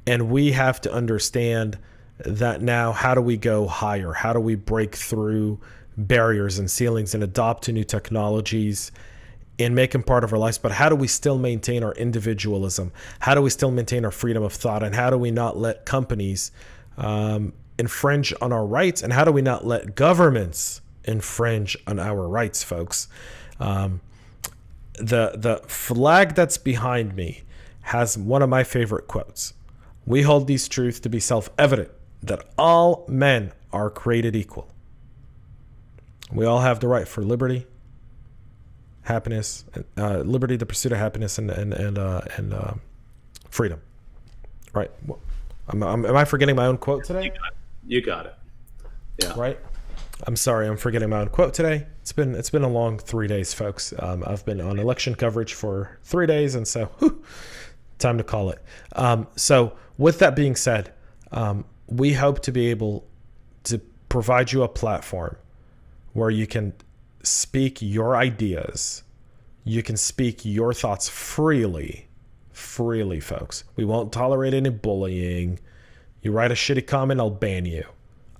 and we have to understand that now. How do we go higher? How do we break through barriers and ceilings and adopt to new technologies and make them part of our lives? But how do we still maintain our individualism? How do we still maintain our freedom of thought? And how do we not let companies infringe on our rights? And how do we not let governments infringe on our rights, folks? The flag that's behind me has one of my favorite quotes. We hold these truths to be self-evident, that all men are created equal. We all have the right for liberty, happiness, liberty, the pursuit of happiness, and freedom. Right? Am I forgetting my own quote today? You got it. Yeah. Right. I'm sorry, I'm forgetting my own quote today. It's been a long 3 days, folks. I've been on election coverage for 3 days, and so time to call it. So with that being said, we hope to be able to provide you a platform where you can speak your ideas. You can speak your thoughts freely, folks. We won't tolerate any bullying. You write a shitty comment, I'll ban you.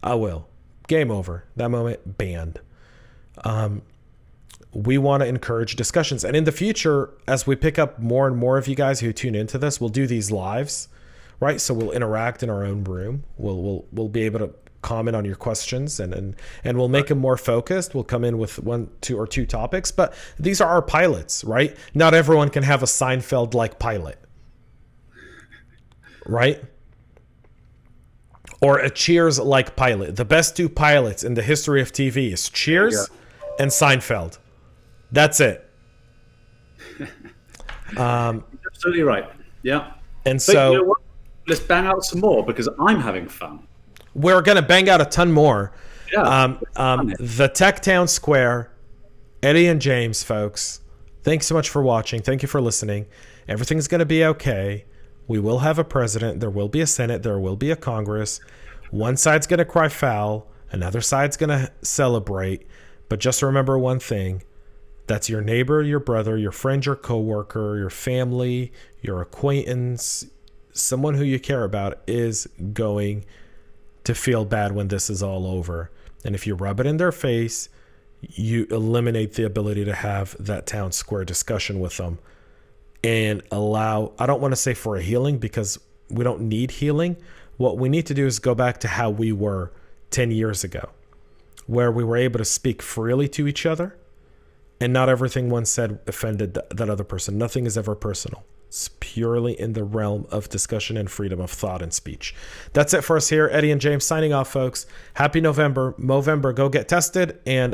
I will. Game over. That moment, banned. We want to encourage discussions. And in the future, as we pick up more and more of you guys who tune into this, we'll do these lives, right? So we'll interact in our own room. We'll be able to comment on your questions and we'll make them more focused. We'll come in with 1, 2, or 2 topics, but these are our pilots, right? Not everyone can have a Seinfeld-like pilot, right? Or a Cheers-like pilot. The best 2 pilots in the history of TV is Cheers and Seinfeld. That's it. Absolutely right. Yeah. And so, you know what? Let's bang out some more because I'm having fun. We're going to bang out a ton more. Yeah. The Tech Town Square, Eddie and James, folks. Thanks so much for watching. Thank you for listening. Everything's going to be okay. We will have a president. There will be a Senate. There will be a Congress. One side's going to cry foul. Another side's going to celebrate. But just remember one thing. That's your neighbor, your brother, your friend, your coworker, your family, your acquaintance, someone who you care about is going to feel bad when this is all over. And if you rub it in their face, you eliminate the ability to have that town square discussion with them and allow, I don't want to say for a healing because we don't need healing. What we need to do is go back to how we were 10 years ago, where we were able to speak freely to each other and not everything one said offended that other person. Nothing is ever personal. It's purely in the realm of discussion and freedom of thought and speech. That's it for us here. Eddie and James signing off, folks. Happy November. Movember, go get tested. And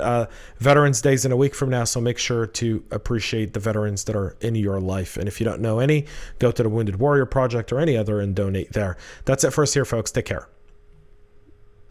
Veterans Day's in a week from now, so make sure to appreciate the veterans that are in your life. And if you don't know any, go to the Wounded Warrior Project or any other and donate there. That's it for us here, folks. Take care.